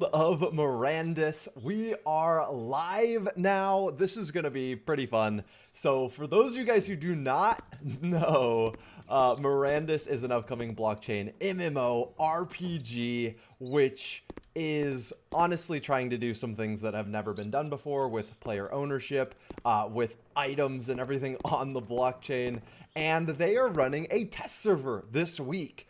Of Mirandus. We are live now. This is going to be pretty fun. So for those of you guys who do not know, Mirandus is an upcoming blockchain MMORPG, which is honestly trying to do some things that have never been done before with player ownership, with items and everything on the blockchain. And they are running a test server this week.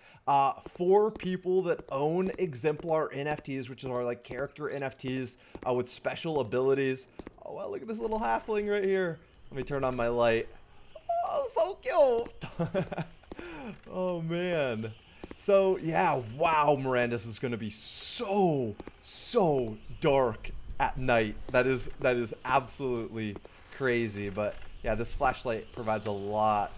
For people that own Exemplar NFTs, which are like character NFTs with special abilities. Oh, wow, look at this little halfling right here. Let me turn on my light. Oh, so cute. Oh, man. So, yeah, wow, Mirandus is going to be so dark at night. That is absolutely crazy. But, yeah, this flashlight provides a lot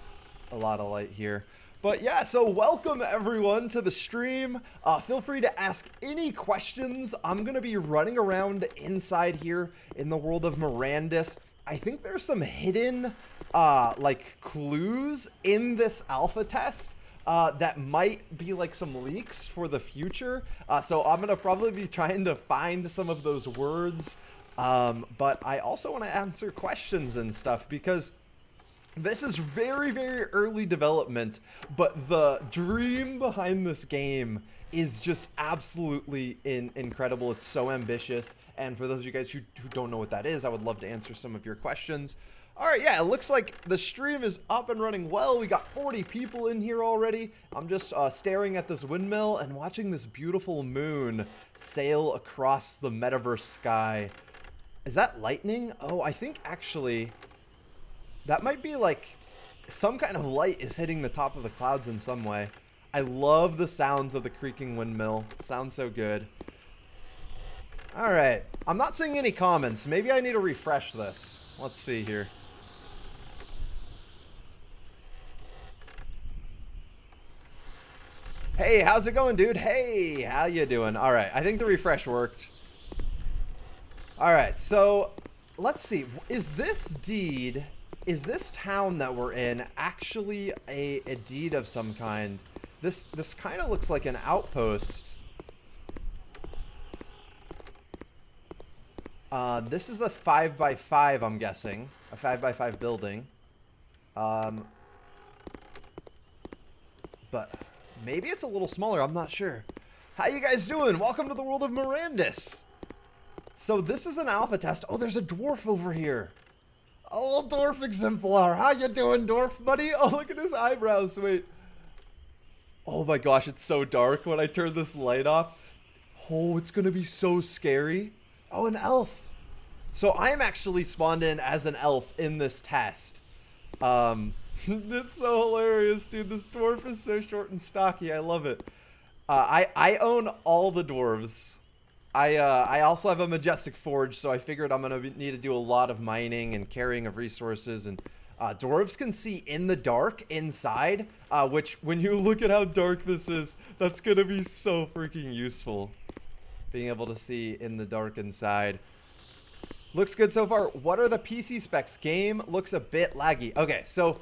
of light here. But yeah, so welcome everyone to the stream. Feel free to ask any questions. I'm going to be running around inside here in the world of Mirandus. I think there's some hidden like clues in this alpha test that might be like some leaks for the future. So I'm going to probably be trying to find some of those words. But I also want to answer questions and stuff because this is very early development, but the dream behind this game is just absolutely incredible. It's so ambitious. And for those of you guys who don't know what that is, I would love to answer some of your questions. All right, yeah, it looks like the stream is up and running well. We got 40 people in here already. I'm just staring at this windmill and watching this beautiful moon sail across the metaverse sky. Is that lightning? Oh, I think actually that might be like some kind of light is hitting the top of the clouds in some way. I love the sounds of the creaking windmill. It sounds so good. All right. I'm not seeing any comments. Maybe I need to refresh this. Let's see here. Hey, how's it going, dude? Hey, how you doing? All right. I think the refresh worked. All right. So let's see. Is this town that we're in actually a deed of some kind? This kind of looks like an outpost. This is a 5x5, I'm guessing. A 5x5 building. But maybe it's a little smaller, I'm not sure. How you guys doing? Welcome to the world of Mirandus. So this is an alpha test. Oh, there's a dwarf over here. Oh, Dwarf Exemplar. How you doing, Dwarf, buddy? Oh, look at his eyebrows. Wait. Oh my gosh, it's so dark when I turn this light off. Oh, it's going to be so scary. Oh, an elf. So I am actually spawned in as an elf in this test. It's so hilarious, dude. This dwarf is so short and stocky. I love it. I own all the dwarves. I also have a majestic forge, so I figured I'm going to need to do a lot of mining and carrying of resources. And dwarves can see in the dark inside, which when you look at how dark this is, that's going to be so freaking useful. Being able to see in the dark inside. Looks good so far. What are the PC specs? Game looks a bit laggy. Okay, so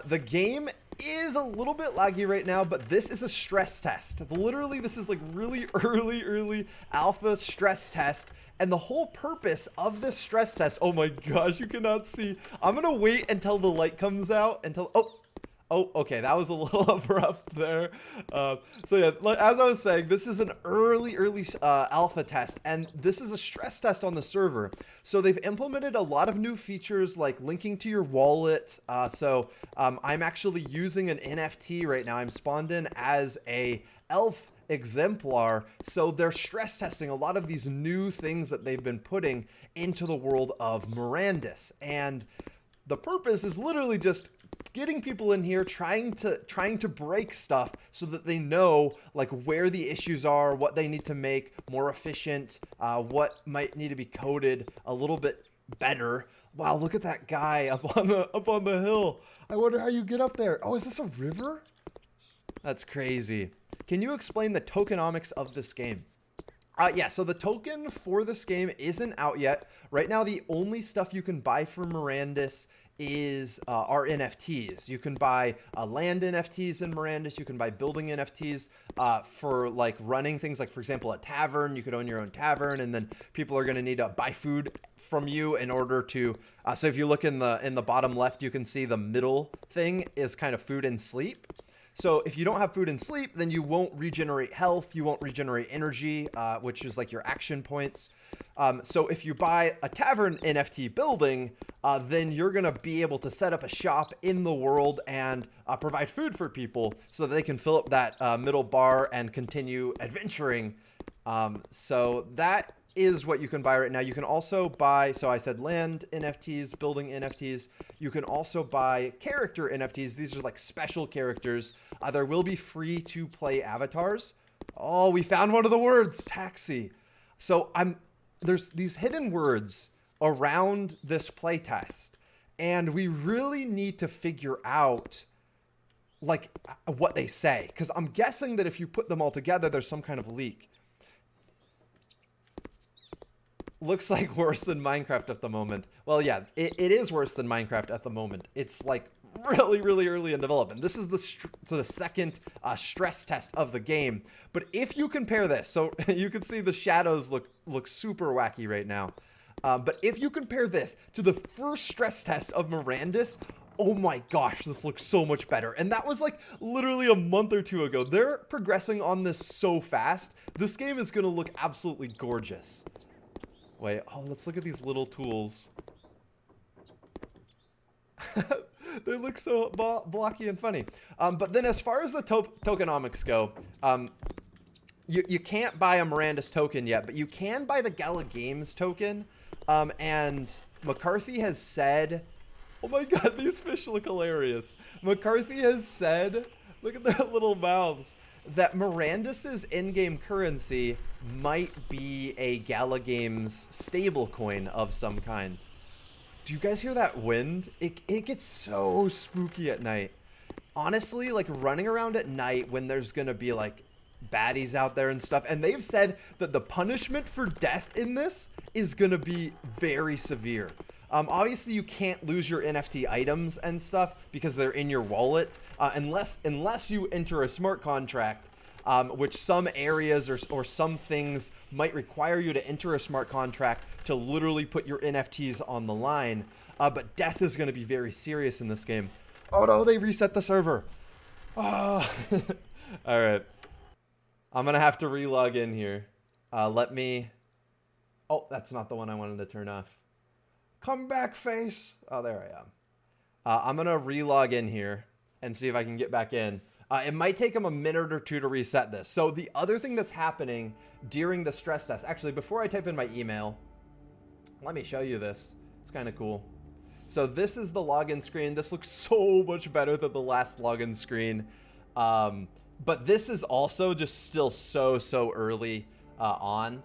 the game is a little bit laggy right now, but this is a stress test. Literally, this is like really early alpha stress test. And the whole purpose of this stress test, oh my gosh, you cannot see. I'm going to wait until the light comes out until, oh, okay, that was a little abrupt there. So yeah, as I was saying, this is an early alpha test, and this is a stress test on the server. So they've implemented a lot of new features like linking to your wallet. I'm actually using an NFT right now. I'm spawned in as a elf exemplar, so they're stress testing a lot of these new things that they've been putting into the world of Mirandus. And the purpose is literally just getting people in here trying to break stuff so that they know like where the issues are, what they need to make more efficient, what might need to be coded a little bit better. Wow, look at that guy up on the hill. I wonder how you get up there. Oh, is this a river? That's crazy. Can you explain the tokenomics of this game? Yeah, so the token for this game isn't out yet. Right now, the only stuff you can buy from Mirandus is our NFTs. You can buy land NFTs in Mirandus. You can buy building NFTs for like running things like, for example, a tavern. You could own your own tavern, and then people are going to need to buy food from you in order to. So if you look in the bottom left, you can see the middle thing is kind of food and sleep. So if you don't have food and sleep, then you won't regenerate health, you won't regenerate energy, which is like your action points. So if you buy a tavern NFT building, then you're going to be able to set up a shop in the world and provide food for people so that they can fill up that middle bar and continue adventuring. So that is what you can buy right now. You can also buy, so I said land NFTs, building NFTs. You can also buy character NFTs. These are like special characters. There will be free to play avatars. Oh, we found one of the words, taxi. So there's these hidden words around this playtest, and we really need to figure out like what they say, because I'm guessing that if you put them all together, there's some kind of leak. Looks like worse than Minecraft at the moment. Well, yeah, it is worse than Minecraft at the moment. It's like really, really early in development. This is the second stress test of the game. But if you compare this, so you can see the shadows look super wacky right now. But if you compare this to the first stress test of Mirandus, oh my gosh, this looks so much better. And that was like literally a month or two ago. They're progressing on this so fast. This game is going to look absolutely gorgeous. Wait, oh, let's look at these little tools. They look so blocky and funny. But then as far as the tokenomics go, you can't buy a Mirandus token yet, but you can buy the Gala Games token. And McCarthy has said, oh my god, these fish look hilarious. McCarthy has said, look at their little mouths, that Mirandus's in-game currency might be a Gala Games stablecoin of some kind. Do you guys hear that wind? It gets so spooky at night. Honestly, like running around at night when there's gonna be like baddies out there and stuff, and they've said that the punishment for death in this is gonna be very severe. Obviously, you can't lose your NFT items and stuff because they're in your wallet, unless you enter a smart contract, which some areas or some things might require you to enter a smart contract to literally put your NFTs on the line. But death is going to be very serious in this game. Oh no, they reset the server. Oh. All right. I'm going to have to relog in here. Let me... Oh, that's not the one I wanted to turn off. Come back, face. Oh, there I am. I'm going to relog in here and see if I can get back in. It might take them a minute or two to reset this. So the other thing that's happening during the stress test, actually, before I type in my email, let me show you this. It's kind of cool. So this is the login screen. This looks so much better than the last login screen. But this is also just still so early on.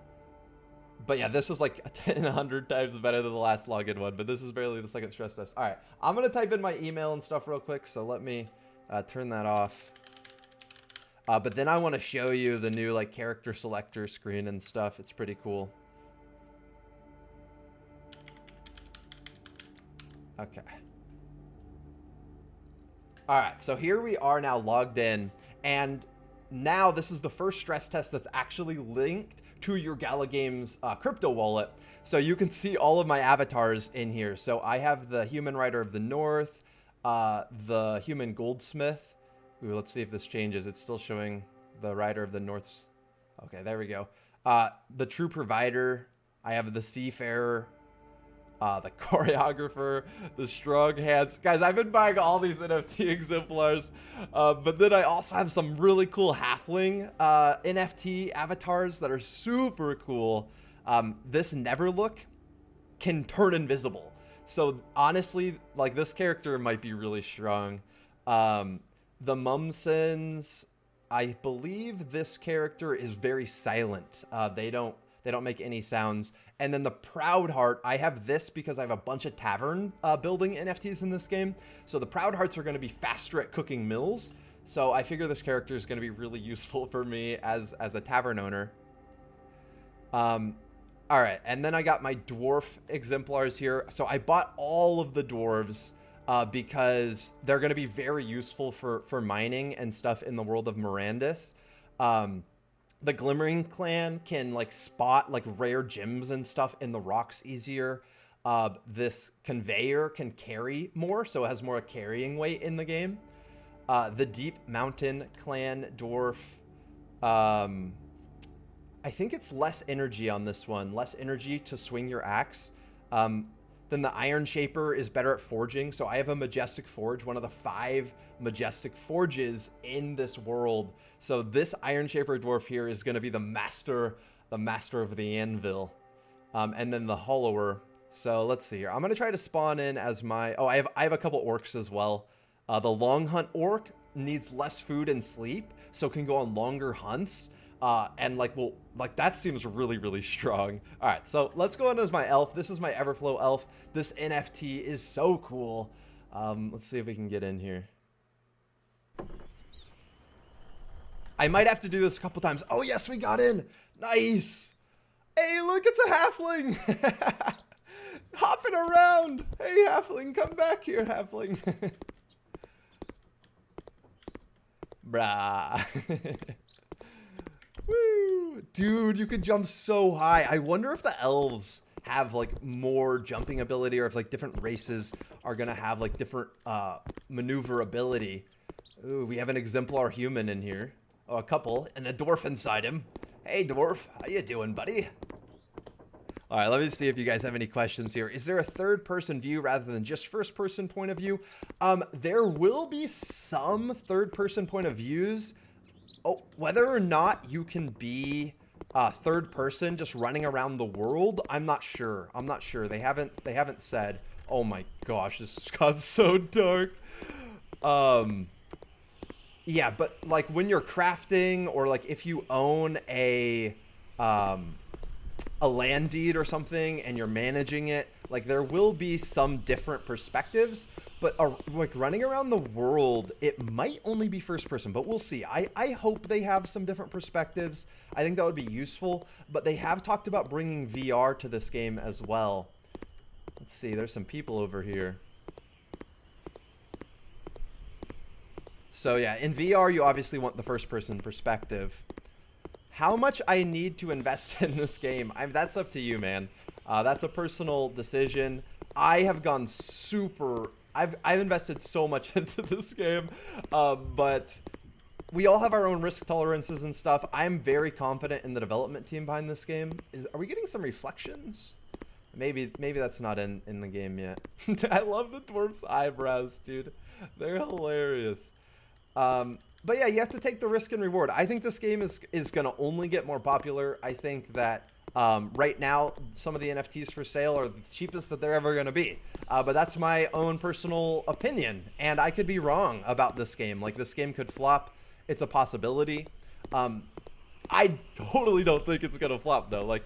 But yeah, this is like 100 times better than the last login one, but this is barely the second stress test. All right, I'm going to type in my email and stuff real quick, so let me turn that off. But then I want to show you the new like character selector screen and stuff. It's pretty cool. Okay. All right, so here we are now logged in, and now this is the first stress test that's actually linked to your Gala Games crypto wallet. So you can see all of my avatars in here. So I have the Human Rider of the North, the Human Goldsmith. Ooh, let's see if this changes. It's still showing the Rider of the North's. Okay, there we go. The True Provider. I have the Seafarer, the Choreographer, the Strong Hands. Guys, I've been buying all these NFT exemplars, but then I also have some really cool halfling NFT avatars that are super cool. This Neverlook can turn invisible. So honestly, like this character might be really strong. The Mumsons, I believe this character is very silent. They don't make any sounds. And then the Proud Heart, I have this because I have a bunch of tavern building NFTs in this game. So the Proud Hearts are going to be faster at cooking meals. So I figure this character is going to be really useful for me as a tavern owner. All right, and then I got my dwarf exemplars here. So I bought all of the dwarves because they're going to be very useful for mining and stuff in the world of Mirandus. The Glimmering clan can like spot like rare gems and stuff in the rocks easier. This conveyor can carry more, so it has more carrying weight in the game. The Deep Mountain clan dwarf, I think it's less energy on this one, less energy to swing your axe. Then the Iron Shaper is better at forging. So I have a Majestic Forge, one of the 5 Majestic Forges in this world. So this Iron Shaper dwarf here is going to be the master of the anvil. And then the Hollower. So let's see here. I'm going to try to spawn in as my... Oh, I have a couple orcs as well. The Long Hunt orc needs less food and sleep, so can go on longer hunts. And like, well, like that seems really, really strong. All right, so let's go in as my elf. This is my Everflow elf. This NFT is so cool. Let's see if we can get in here. I might have to do this a couple times. Oh yes, we got in. Nice. Hey, look, it's a halfling. Hopping around. Hey, halfling, come back here, halfling. Brah. Woo. Dude, you could jump so high. I wonder if the elves have like more jumping ability, or if like different races are gonna have like different maneuverability. Ooh, we have an exemplar human in here. Oh, a couple, and a dwarf inside him. Hey dwarf, how you doing, buddy? All right, let me see if you guys have any questions here. Is there a third-person view rather than just first-person point of view? There will be some third-person point of views. Oh, whether or not you can be third person just running around the world, I'm not sure. I'm not sure. They haven't said. Oh my gosh, this got so dark. Yeah, but like when you're crafting, or like if you own a land deed or something and you're managing it, like there will be some different perspectives. But like running around the world, it might only be first person, but we'll see. I hope they have some different perspectives. I think that would be useful, but they have talked about bringing VR to this game as well. Let's see, there's some people over here. So yeah, in VR, you obviously want the first person perspective. How much I need to invest in this game, that's up to you, man. That's a personal decision. I have gone super... I've invested so much into this game, but we all have our own risk tolerances and stuff. I'm very confident in the development team behind this game. Are we getting some reflections? Maybe that's not in the game yet. I love the dwarf's eyebrows, dude. They're hilarious. But yeah, you have to take the risk and reward. I think this game is going to only get more popular. I think that right now, some of the NFTs for sale are the cheapest that they're ever going to be. But that's my own personal opinion. And I could be wrong about this game. Like, this game could flop. It's a possibility. I totally don't think it's going to flop, though. Like,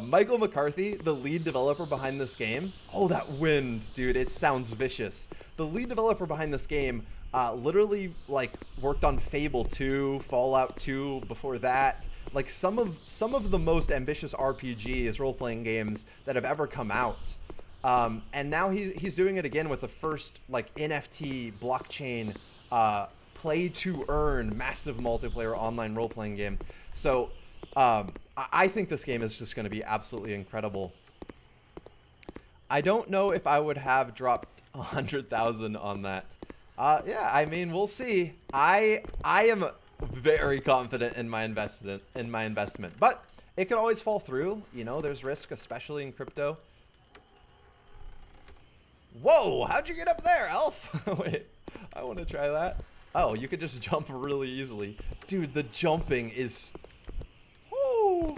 Michael McCarthy, the lead developer behind this game. Oh, that wind, dude. It sounds vicious. The lead developer behind this game literally, like, worked on Fable 2, Fallout 2 before that. Like, some of the most ambitious RPGs, role-playing games that have ever come out. And now he's doing it again with the first, like, NFT blockchain play-to-earn massive multiplayer online role-playing game. So I think this game is just going to be absolutely incredible. I don't know if I would have dropped 100,000 on that. Yeah, I mean, we'll see. I am very confident in my investment, but it could always fall through. You know, there's risk, especially in crypto. Whoa, how'd you get up there, Elf? Wait, I want to try that. Oh, you could just jump really easily. Dude, the jumping is... Woo!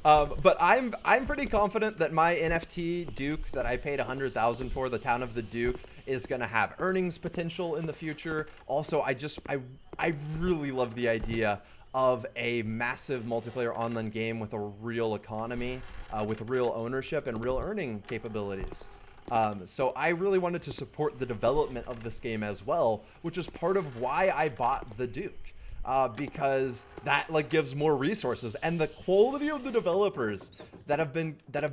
But I'm pretty confident that my NFT Duke that I paid 100,000 for, the Town of the Duke, is going to have earnings potential in the future. Also, I really love the idea of a massive multiplayer online game with a real economy, with real ownership and real earning capabilities. So I really wanted to support the development of this game as well, which is part of why I bought the Duke. because that like gives more resources, and the quality of the developers that have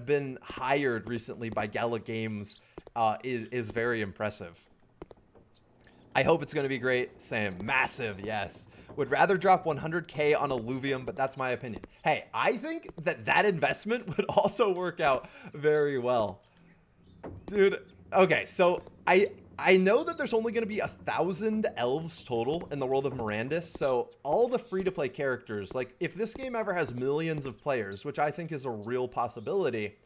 been hired recently by Gala Games is very impressive. I hope it's going to be great. Same. Massive, yes. Would rather drop 100K on Illuvium, but that's my opinion. Hey, I think that investment would also work out very well. Dude, okay, so I know that there's only going to be 1,000 elves total in the world of Mirandus, so all the free-to-play characters, like if this game ever has millions of players, which I think is a real possibility,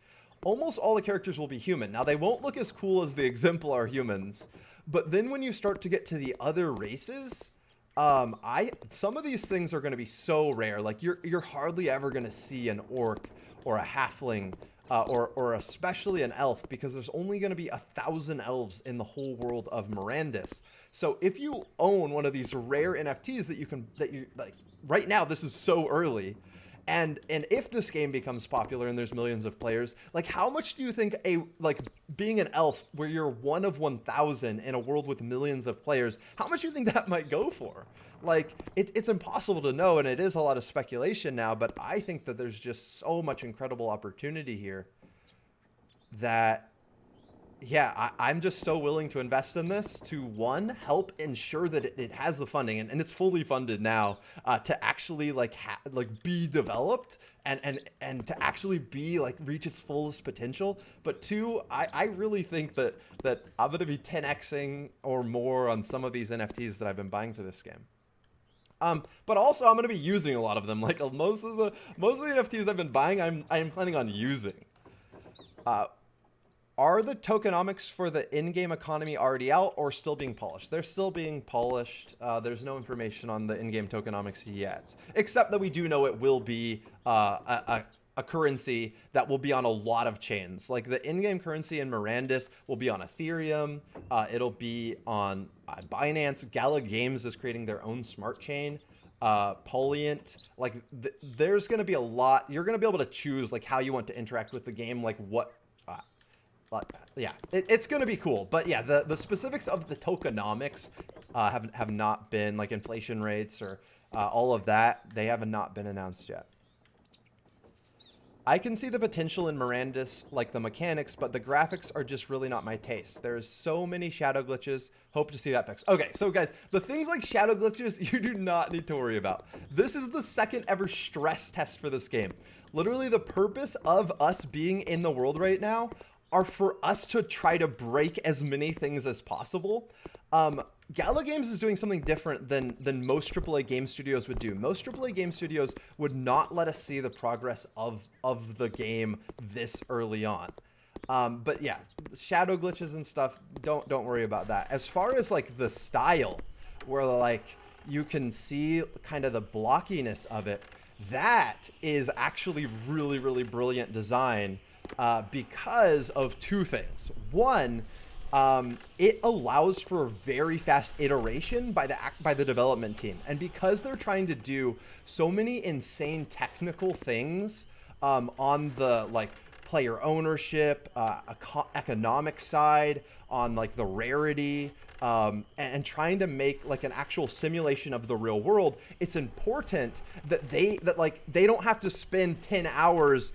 almost all the characters will be human. Now, they won't look as cool as the Exemplar humans, but then when you start to get to the other races, some of these things are going to be so rare. Like you're hardly ever going to see an orc or a halfling or especially an elf, because there's only going to be 1,000 elves in the whole world of Mirandus. So if you own one of these rare NFTs that you like right now, this is so early. And if this game becomes popular and there's millions of players, like how much do you think being an elf where you're one of 1,000 in a world with millions of players, how much do you think that might go for? Like it's impossible to know, and it is a lot of speculation now, but I think that there's just so much incredible opportunity here that, yeah, I'm just so willing to invest in this to, one, help ensure that it has the funding, and it's fully funded now, to actually be developed and to actually be reach its fullest potential. But two, I really think that I'm going to be 10xing or more on some of these NFTs that I've been buying for this game. But also I'm going to be using a lot of them. Like most of the NFTs I've been buying, I'm planning on using. Are the tokenomics for the in-game economy already out or still being polished? They're still being polished. There's no information on the in-game tokenomics yet, except that we do know it will be a currency that will be on a lot of chains. Like the in-game currency in Mirandus will be on Ethereum. It'll be on Binance. Gala Games is creating their own smart chain. Polyant, there's going to be a lot. You're going to be able to choose how you want to interact with the game, yeah, it's going to be cool. But yeah, the specifics of the tokenomics have not been, inflation rates or all of that. They have not been announced yet. I can see the potential in Mirandus, the mechanics, but the graphics are just really not my taste. There's so many shadow glitches. Hope to see that fixed. Okay, so guys, the things like shadow glitches, you do not need to worry about. This is the second ever stress test for this game. Literally, the purpose of us being in the world right now are for us to try to break as many things as possible. Gala Games is doing something different than most AAA game studios would do. Most AAA game studios would not let us see the progress of the game this early on. But yeah, shadow glitches and stuff, don't worry about that. As far as the style, where you can see kind of the blockiness of it, that is actually really, really brilliant design. Because of two things. One, it allows for very fast iteration by the development team, and because they're trying to do so many insane technical things on the player ownership, economic side, on the rarity, and trying to make an actual simulation of the real world, it's important that they don't have to spend 10 hours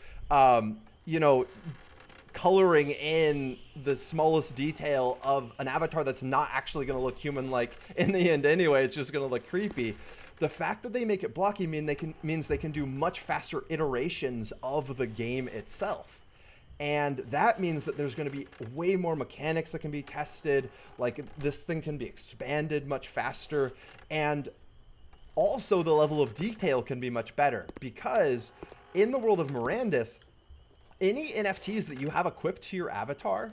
coloring in the smallest detail of an avatar that's not actually going to look human-like in the end anyway. It's just going to look creepy. The fact that they make it blocky means they can do much faster iterations of the game itself. And that means that there's going to be way more mechanics that can be tested. This thing can be expanded much faster. And also the level of detail can be much better, because in the world of Mirandus, any NFTs that you have equipped to your avatar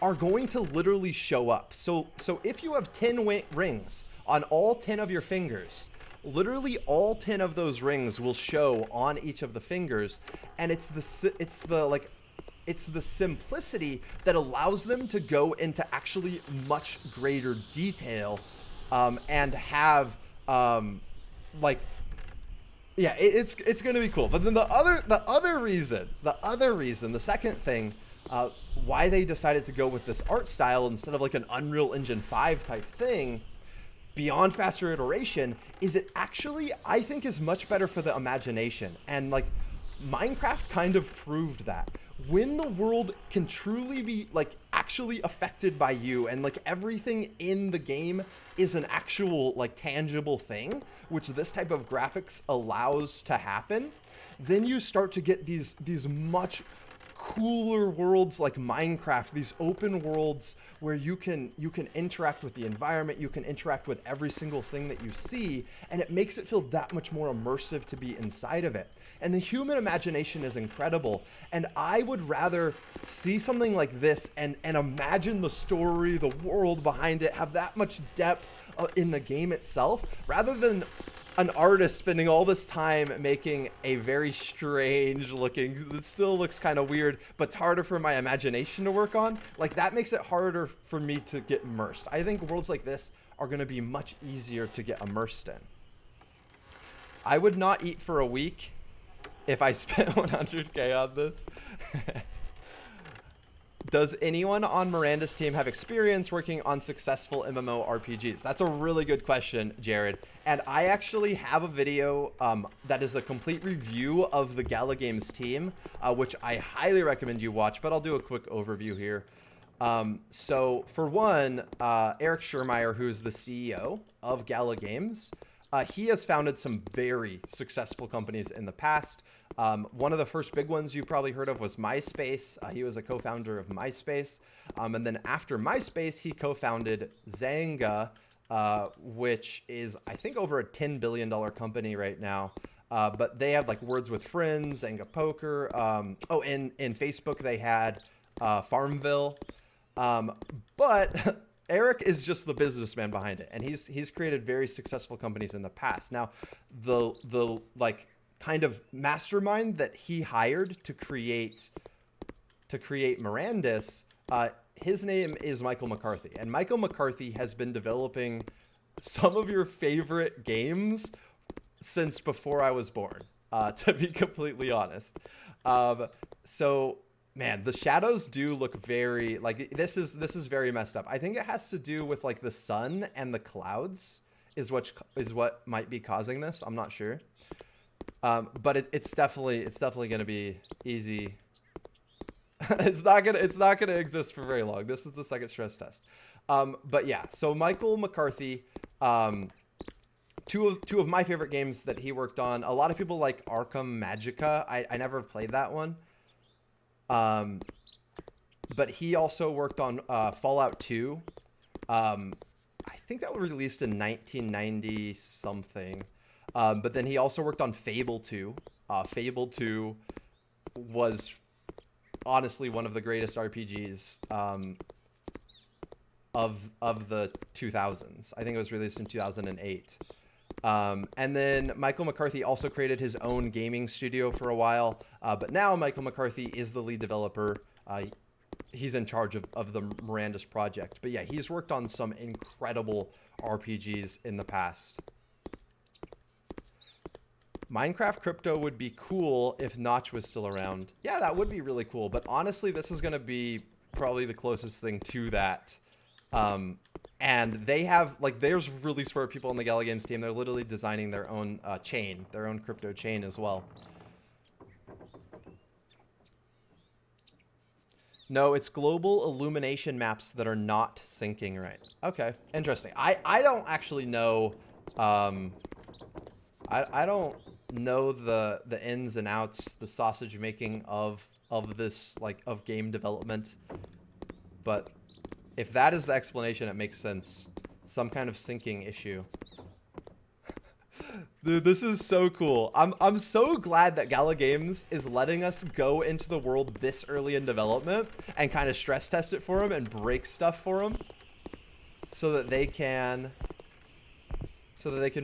are going to literally show up. So if you have 10 rings on all 10 of your fingers, literally all 10 of those rings will show on each of the fingers, and it's the simplicity that allows them to go into actually much greater detail, and have yeah, it's going to be cool. But then the other reason, the second thing, why they decided to go with this art style instead of an Unreal Engine 5 type thing, beyond faster iteration is it actually, I think, is much better for the imagination. And like Minecraft kind of proved that. When the world can truly be like actually affected by you, and like everything in the game is an actual like tangible thing, which this type of graphics allows to happen, then you start to get these much cooler worlds like Minecraft, these open worlds where you can interact with the environment, you can interact with every single thing that you see, and it makes it feel that much more immersive to be inside of it. And the human imagination is incredible, and I would rather see something like this and imagine the story, the world behind it, have that much depth in the game itself, rather than an artist spending all this time making a very strange looking, it still looks kind of weird, but it's harder for my imagination to work on. Like that makes it harder for me to get immersed. I think worlds like this are going to be much easier to get immersed in. I would not eat for a week if I spent 100K on this. Does anyone on Mirandus' team have experience working on successful MMORPGs? That's a really good question, Jared. And I actually have a video that is a complete review of the Gala Games team, which I highly recommend you watch, but I'll do a quick overview here. So for one, Eric Schurmeyer, who's the CEO of Gala Games, he has founded some very successful companies in the past. One of the first big ones you probably heard of was MySpace. He was a co-founder of MySpace. And then after MySpace, he co-founded Zanga, which is, I think, over a $10 billion company right now. But they have like Words with Friends, Zanga Poker. In Facebook, they had Farmville. But Eric is just the businessman behind it, and he's created very successful companies in the past. Now, the like kind of mastermind that he hired to create Mirandus, his name is Michael McCarthy, and Michael McCarthy has been developing some of your favorite games since before I was born, to be completely honest. So. Man, the shadows do look very like this is very messed up. I think it has to do with like the sun and the clouds is what might be causing this. I'm not sure, but it's definitely gonna be easy. it's not gonna exist for very long. This is the second stress test. But yeah, so Michael McCarthy, two of my favorite games that he worked on. A lot of people like Arkham Magica. I never played that one. But he also worked on Fallout 2. I think that was released in 1990 something. But then he also worked on Fable 2. Fable 2 was honestly one of the greatest RPGs of the 2000s. I think it was released in 2008. And then Michael McCarthy also created his own gaming studio for a while. But now Michael McCarthy is the lead developer. He's in charge of the Mirandus project. But yeah, he's worked on some incredible RPGs in the past. Minecraft crypto would be cool if Notch was still around. Yeah, that would be really cool. But honestly, this is going to be probably the closest thing to that. And they have, like, there's really smart people on the Gala Games team. They're literally designing their own chain, their own crypto chain as well. No, it's global illumination maps that are not syncing right. Okay, interesting. I don't actually know. I don't know the ins and outs, the sausage making of this, like, of game development, but if that is the explanation, it makes sense. Some kind of syncing issue. Dude, this is so cool. I'm so glad that Gala Games is letting us go into the world this early in development and kind of stress test it for them and break stuff for them so that they can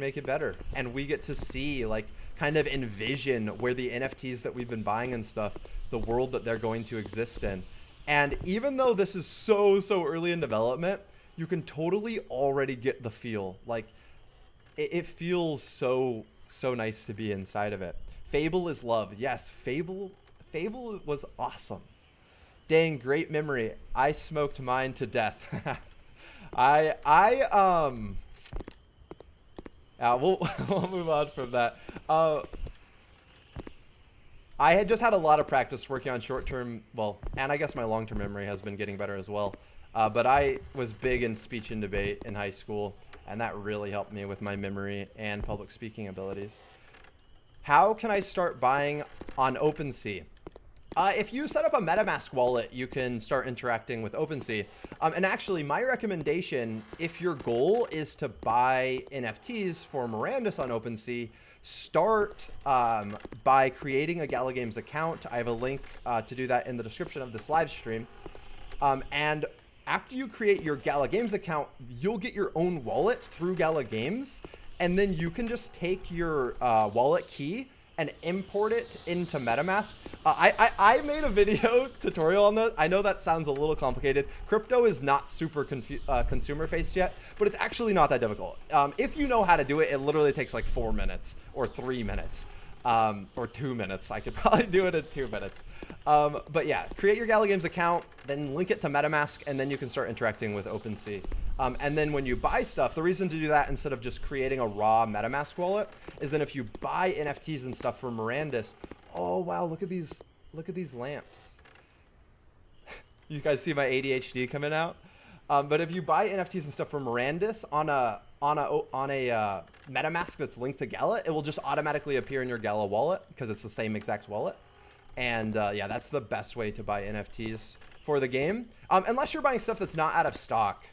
make it better. And we get to see, like, kind of envision where the NFTs that we've been buying and stuff, the world that they're going to exist in. And even though this is so early in development, you can totally already get the feel. Like, it feels so nice to be inside of it. Fable is love. Yes, Fable was awesome. Dang, great memory. I smoked mine to death. We'll we'll move on from that. I had just had a lot of practice working on short-term, well, and I guess my long-term memory has been getting better as well. But I was big in speech and debate in high school, and that really helped me with my memory and public speaking abilities. How can I start buying on OpenSea? If you set up a Metamask wallet, you can start interacting with OpenSea. And actually, my recommendation, if your goal is to buy NFTs for Mirandus on OpenSea, start by creating a Gala Games account. I have a link to do that in the description of this live stream. And after you create your Gala Games account, you'll get your own wallet through Gala Games. And then you can just take your wallet key and import it into MetaMask. I made a video tutorial on that. I know that sounds a little complicated. Crypto is not super consumer faced yet, but it's actually not that difficult. If you know how to do it, it literally takes like 4 minutes or 3 minutes. Or 2 minutes. I could probably do it in 2 minutes. But yeah, create your Gala Games account, then link it to MetaMask, and then you can start interacting with OpenSea. And then when you buy stuff, the reason to do that instead of just creating a raw MetaMask wallet is then if you buy NFTs and stuff from Mirandus, oh wow, look at these lamps. You guys see my ADHD coming out? But if you buy NFTs and stuff from Mirandus on a MetaMask that's linked to Gala, it will just automatically appear in your Gala wallet because it's the same exact wallet. And yeah, that's the best way to buy NFTs for the game. Unless you're buying stuff that's not out of stock,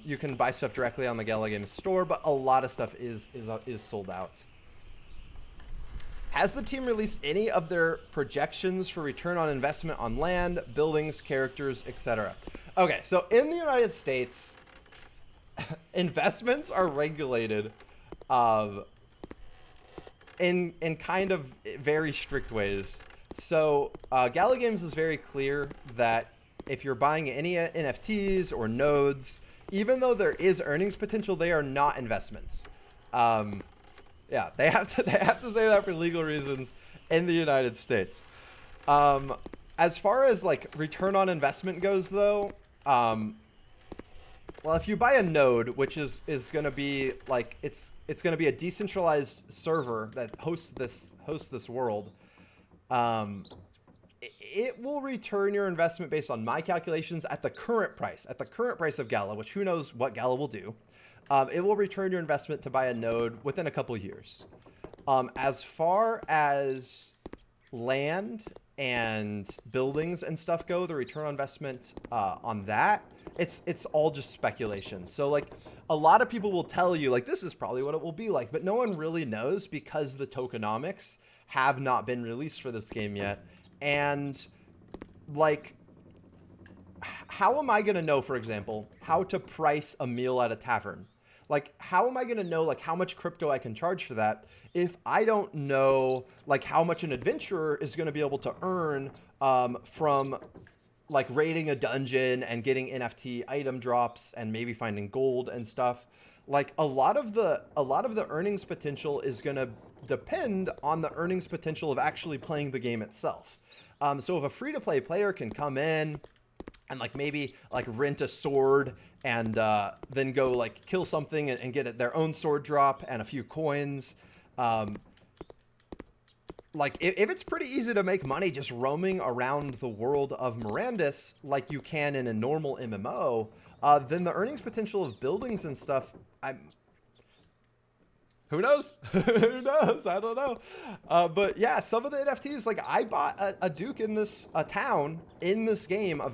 you can buy stuff directly on the Gala Games store, but a lot of stuff is sold out. Has the team released any of their projections for return on investment on land, buildings, characters, etc.? Okay, so in the United States, investments are regulated in kind of very strict ways. So Gala Games is very clear that if you're buying any NFTs or nodes, even though there is earnings potential, they are not investments. Yeah, they have to say that for legal reasons in the United States. As far as like return on investment goes, though, well, if you buy a node, which is going to be like it's going to be a decentralized server that hosts this world, it will return your investment based on my calculations at the current price of Gala, which who knows what Gala will do. It will return your investment to buy a node within a couple years. As far as land and buildings and stuff go, the return on investment on that, it's all just speculation. So like a lot of people will tell you like this is probably what it will be like, but no one really knows because the tokenomics have not been released for this game yet. And like, how am I going to know, for example, how to price a meal at a tavern? Like, how am I going to know like how much crypto I can charge for that if I don't know like how much an adventurer is going to be able to earn from like raiding a dungeon and getting NFT item drops and maybe finding gold and stuff? Like a lot of the earnings potential is going to depend on the earnings potential of actually playing the game itself. So if a free-to-play player can come in and like maybe like rent a sword and then go like kill something and get their own sword drop and a few coins, like if it's pretty easy to make money just roaming around the world of Mirandus like you can in a normal MMO, then the earnings potential of buildings and stuff, who knows? Who knows? I don't know. But yeah, some of the NFTs, like I bought a Duke in a town in this game, a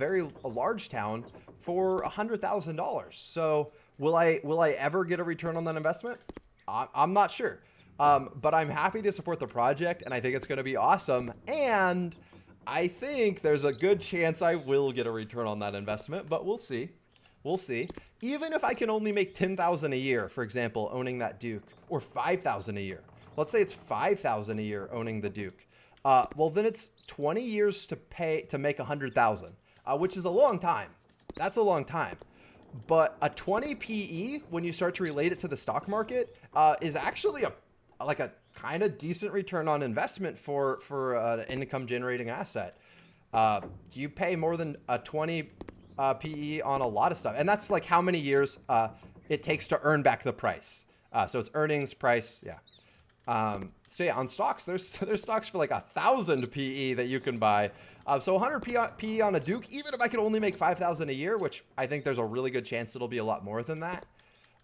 large town, for $100,000. So will I ever get a return on that investment? I'm not sure. But I'm happy to support the project, and I think it's going to be awesome. And I think there's a good chance I will get a return on that investment, but we'll see. We'll see. Even if I can only make $10,000 a year, for example, owning that Duke, or $5,000 a year. Let's say it's $5,000 a year owning the Duke. Well, then it's 20 years to make $100,000, which is a long time. That's a long time. But a 20 PE, when you start to relate it to the stock market, is actually a kind of decent return on investment for an income generating asset. You pay more than a 20 PE on a lot of stuff, and that's like how many years it takes to earn back the price. So it's earnings, price, yeah. So yeah, on stocks, there's stocks for like 1,000 PE that you can buy. So 100 PE on a Duke, even if I could only make 5,000 a year, which I think there's a really good chance it'll be a lot more than that.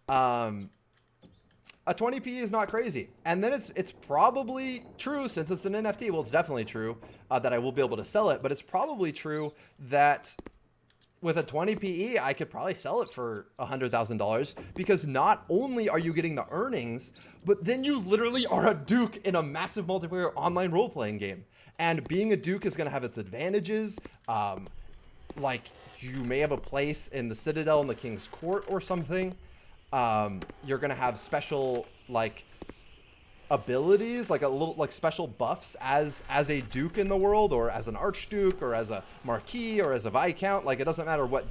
A 20 PE is not crazy. And then it's probably true, since it's an NFT, well, it's definitely true that I will be able to sell it, but it's probably true that with a 20 PE, I could probably sell it for $100,000, because not only are you getting the earnings, but then you literally are a Duke in a massive multiplayer online role-playing game. And being a Duke is going to have its advantages. Like, you may have a place in the Citadel in the King's Court or something. You're going to have special, like, abilities, like a little, like special buffs as a Duke in the world, or as an Archduke, or as a Marquis, or as a Viscount. Like, it doesn't matter what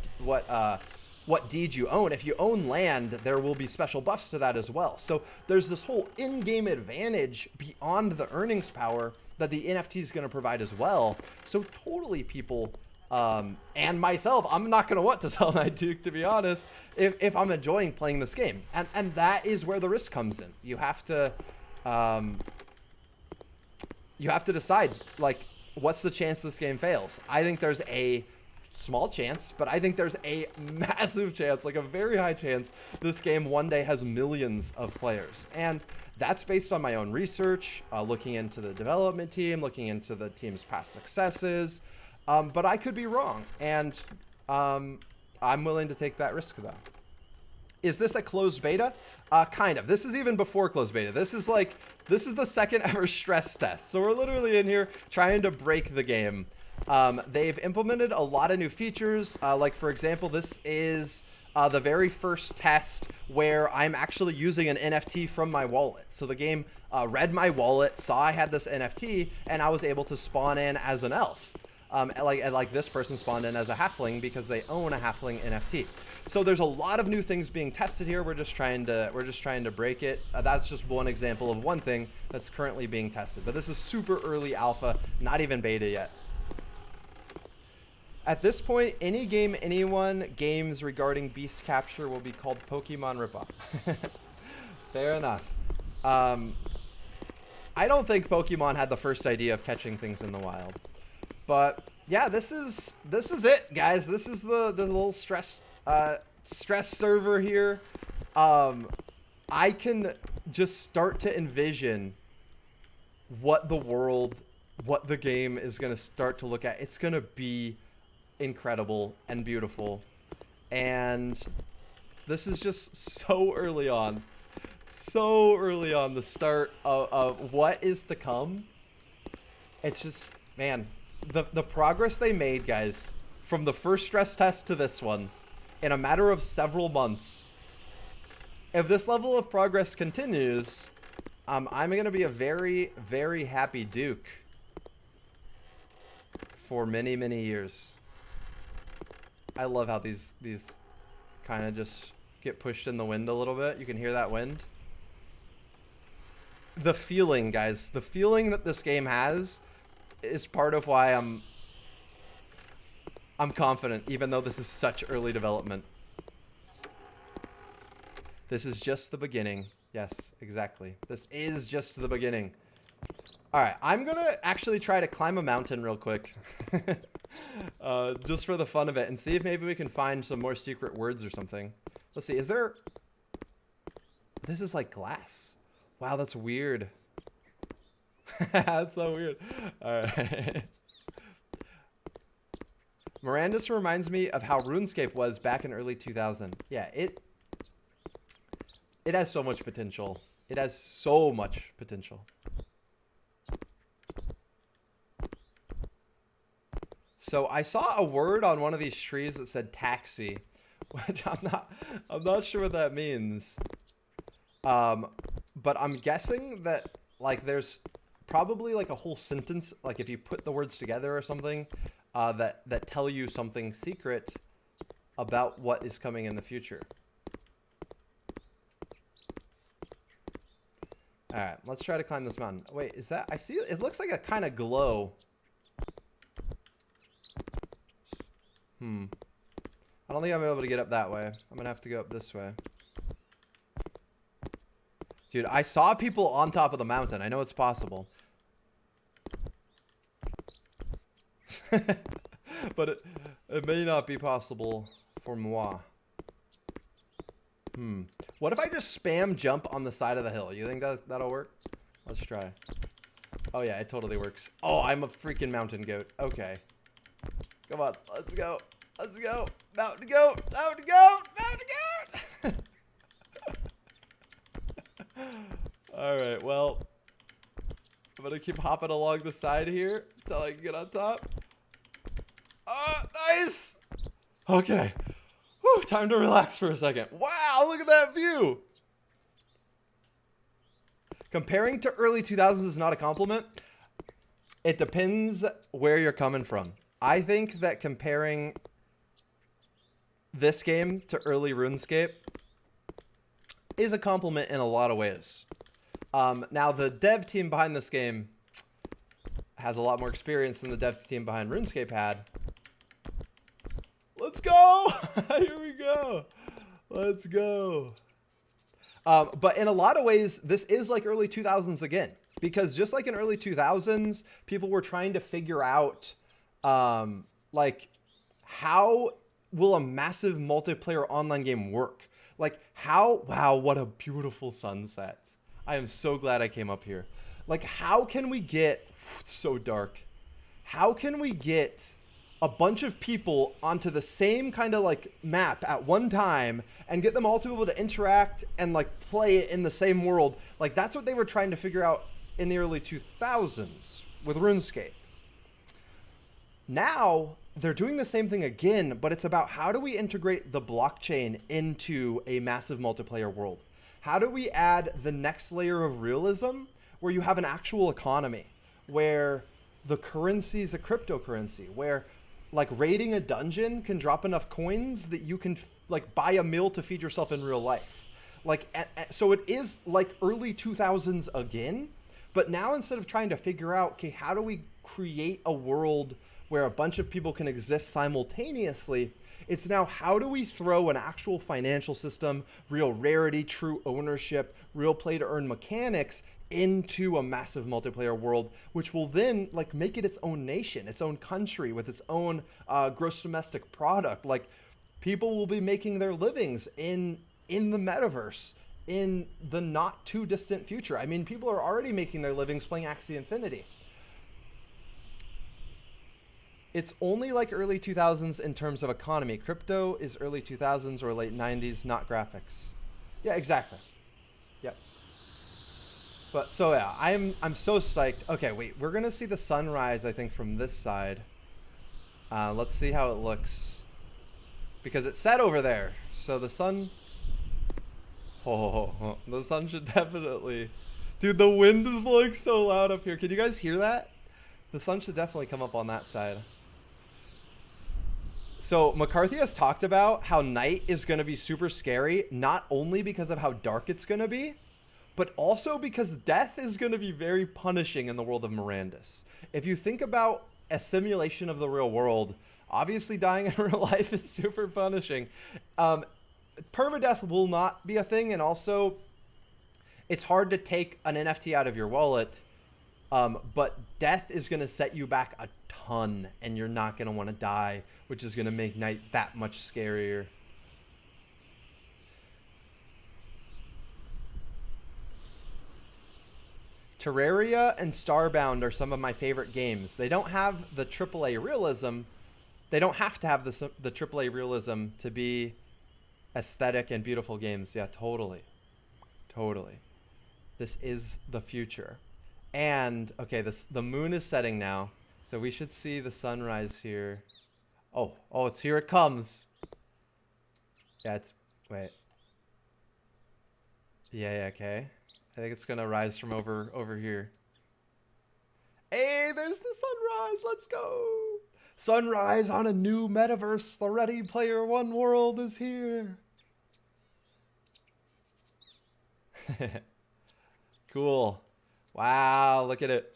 deed you own. If you own land, there will be special buffs to that as well. So there's this whole in-game advantage beyond the earnings power that the NFT is going to provide as well. So totally, people, and myself, I'm not going to want to sell my Duke, to be honest, if I'm enjoying playing this game. And that is where the risk comes in. You have to decide, like, what's the chance this game fails? I think there's a small chance, but I think there's a massive chance, like a very high chance, this game one day has millions of players. And that's based on my own research, looking into the development team, looking into the team's past successes. But I could be wrong, and I'm willing to take that risk, though. Is this a closed beta? Kind of. This is even before closed beta. This is the second ever stress test. So we're literally in here trying to break the game. They've implemented a lot of new features. Like, for example, this is the very first test where I'm actually using an NFT from my wallet. So the game read my wallet, saw I had this NFT, and I was able to spawn in as an elf. Like this person spawned in as a halfling because they own a halfling NFT. So there's a lot of new things being tested here. We're just trying to break it. That's just one example of one thing that's currently being tested. But this is super early alpha, not even beta yet. At this point, any game, anyone games regarding beast capture will be called Pokemon ripoff. Fair enough. I don't think Pokemon had the first idea of catching things in the wild. But yeah, this is it, guys. This is the little stress server here. I can just start to envision what the game is going to start to look at. It's going to be incredible and beautiful. And this is just so early on. So early on, the start of what is to come. It's just, man, the progress they made, guys, from the first stress test to this one, in a matter of several months. If this level of progress continues, I'm going to be a very, very happy Duke for many, many years. I love how these kind of just get pushed in the wind a little bit. You can hear that wind. The feeling, guys, the feeling that this game has is part of why I'm confident, even though this is such early development. This is just the beginning. Yes, exactly. This is just the beginning. All right, I'm going to actually try to climb a mountain real quick. Just for the fun of it, and see if maybe we can find some more secret words or something. Let's see, is there... This is like glass. Wow, that's weird. That's so weird. All right. Mirandus reminds me of how RuneScape was back in early 2000. Yeah, it has so much potential. It has so much potential. So I saw a word on one of these trees that said taxi, which I'm not sure what that means. But I'm guessing that, like, there's probably like a whole sentence, like if you put the words together or something, that tell you something secret about what is coming in the future. All right, let's try to climb this mountain. Wait, is that, I see, it looks like a kind of glow. I don't think I'm able to get up that way. I'm gonna have to go up this way. Dude, I saw people on top of the mountain. I know it's possible. But it may not be possible for moi. What if I just spam jump on the side of the hill? You think that'll work? Let's try. Oh yeah, it totally works. Oh, I'm a freaking mountain goat. Okay. Come on, let's go. Let's go. Mountain goat, mountain goat, mountain goat. All right, well, I'm gonna keep hopping along the side here until I can get on top. Oh, nice. Okay. Whew, time to relax for a second. Wow, look at that view. Comparing to early 2000s is not a compliment. It depends where you're coming from. I think that comparing this game to early RuneScape is a compliment in a lot of ways. Now, the dev team behind this game has a lot more experience than the dev team behind RuneScape had. Let's go! Here we go. Let's go. But in a lot of ways, this is like early 2000s again. Because just like in early 2000s, people were trying to figure out, like, how will a massive multiplayer online game work? Like, how... Wow, what a beautiful sunset. I am so glad I came up here. Like, how can we get... It's so dark. How can we get a bunch of people onto the same kind of like map at one time and get them all to be able to interact and like play it in the same world? Like, that's what they were trying to figure out in the early 2000s with RuneScape. Now they're doing the same thing again, but it's about how do we integrate the blockchain into a massive multiplayer world? How do we add the next layer of realism where you have an actual economy, where the currency is a cryptocurrency, where like raiding a dungeon can drop enough coins that you can like buy a meal to feed yourself in real life. Like, so it is like early 2000s again, but now instead of trying to figure out, okay, how do we create a world where a bunch of people can exist simultaneously, it's now how do we throw an actual financial system, real rarity, true ownership, real play to earn mechanics into a massive multiplayer world, which will then like make it its own nation, its own country with its own gross domestic product. Like, people will be making their livings in the metaverse in the not too distant future. I mean, people are already making their livings playing Axie Infinity. It's only like early 2000s in terms of economy. Crypto is early 2000s or late 90s, not graphics. Yeah, exactly. Yep. But so yeah, I'm so psyched. Okay, wait, we're gonna see the sunrise, I think, from this side. Let's see how it looks, because it's set over there. So the sun. Oh, the sun should definitely. Dude, the wind is blowing so loud up here. Can you guys hear that? The sun should definitely come up on that side. So McCarthy has talked about how night is going to be super scary, not only because of how dark it's going to be, but also because death is going to be very punishing in the world of Mirandus. If you think about a simulation of the real world, obviously dying in real life is super punishing. Permadeath will not be a thing, and also it's hard to take an NFT out of your wallet, but death is going to set you back a ton, and you're not going to want to die, which is going to make night that much scarier. Terraria and Starbound are some of my favorite games. They don't have the AAA realism. They don't have to have the AAA realism to be aesthetic and beautiful games. Yeah, totally. Totally. This is the future. And, okay, the moon is setting now, so we should see the sunrise here. Oh, it's here it comes. Yeah, wait. Yeah, okay. I think it's gonna rise from over here. Hey, there's the sunrise. Let's go. Sunrise on a new metaverse. The Ready Player One world is here. Cool. Wow, look at it.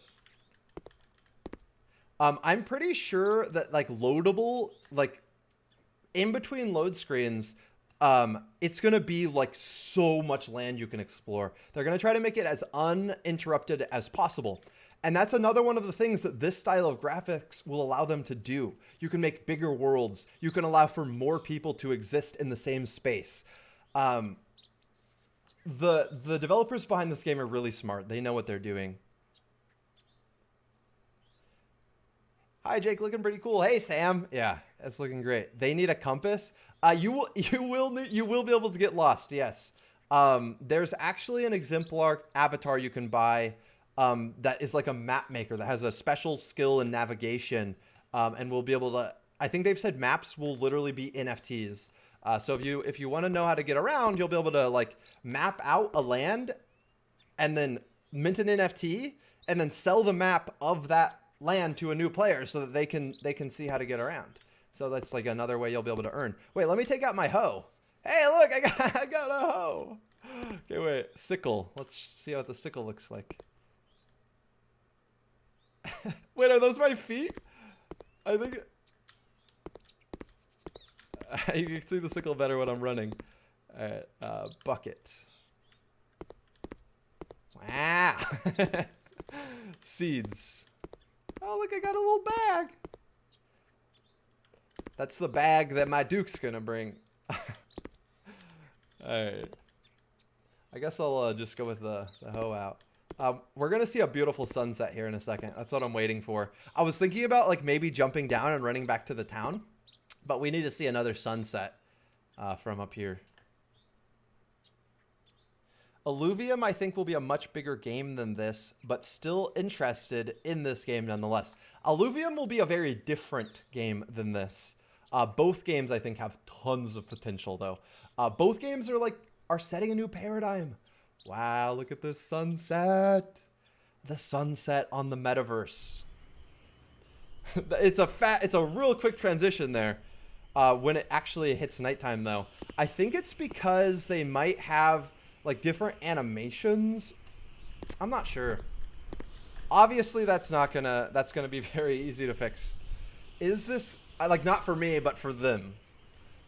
I'm pretty sure that like loadable, like in between load screens, it's going to be like so much land you can explore. They're going to try to make it as uninterrupted as possible. And that's another one of the things that this style of graphics will allow them to do. You can make bigger worlds. You can allow for more people to exist in the same space. The developers behind this game are really smart. They know what they're doing. Hi, Jake, looking pretty cool. Hey, Sam. Yeah, that's looking great. They need a compass. You will be able to get lost. Yes. There's actually an Exemplar Avatar you can buy that is like a map maker that has a special skill in navigation, and will be able to. I think they've said maps will literally be NFTs. So if you want to know how to get around, you'll be able to like map out a land, and then mint an NFT, and then sell the map of that land to a new player so that they can see how to get around. So that's like another way you'll be able to earn. Wait, let me take out my hoe. Hey, look, I got a hoe. Okay, wait, sickle. Let's see what the sickle looks like. Wait, are those my feet? I think you can see the sickle better when I'm running. All right, bucket. Wow. Seeds. Oh, look, I got a little bag. That's the bag that my Duke's gonna bring. All right. I guess I'll just go with the hoe out. We're gonna see a beautiful sunset here in a second. That's what I'm waiting for. I was thinking about like maybe jumping down and running back to the town, but we need to see another sunset from up here. Illuvium, I think, will be a much bigger game than this, but still interested in this game nonetheless. Illuvium will be a very different game than this. Both games, I think, have tons of potential, though. Both games are setting a new paradigm. Wow, look at this sunset. The sunset on the metaverse. It's a real quick transition there. When it actually hits nighttime, though. I think it's because they might have like different animations. I'm not sure. Obviously, that's gonna be very easy to fix. Is this like not for me, but for them?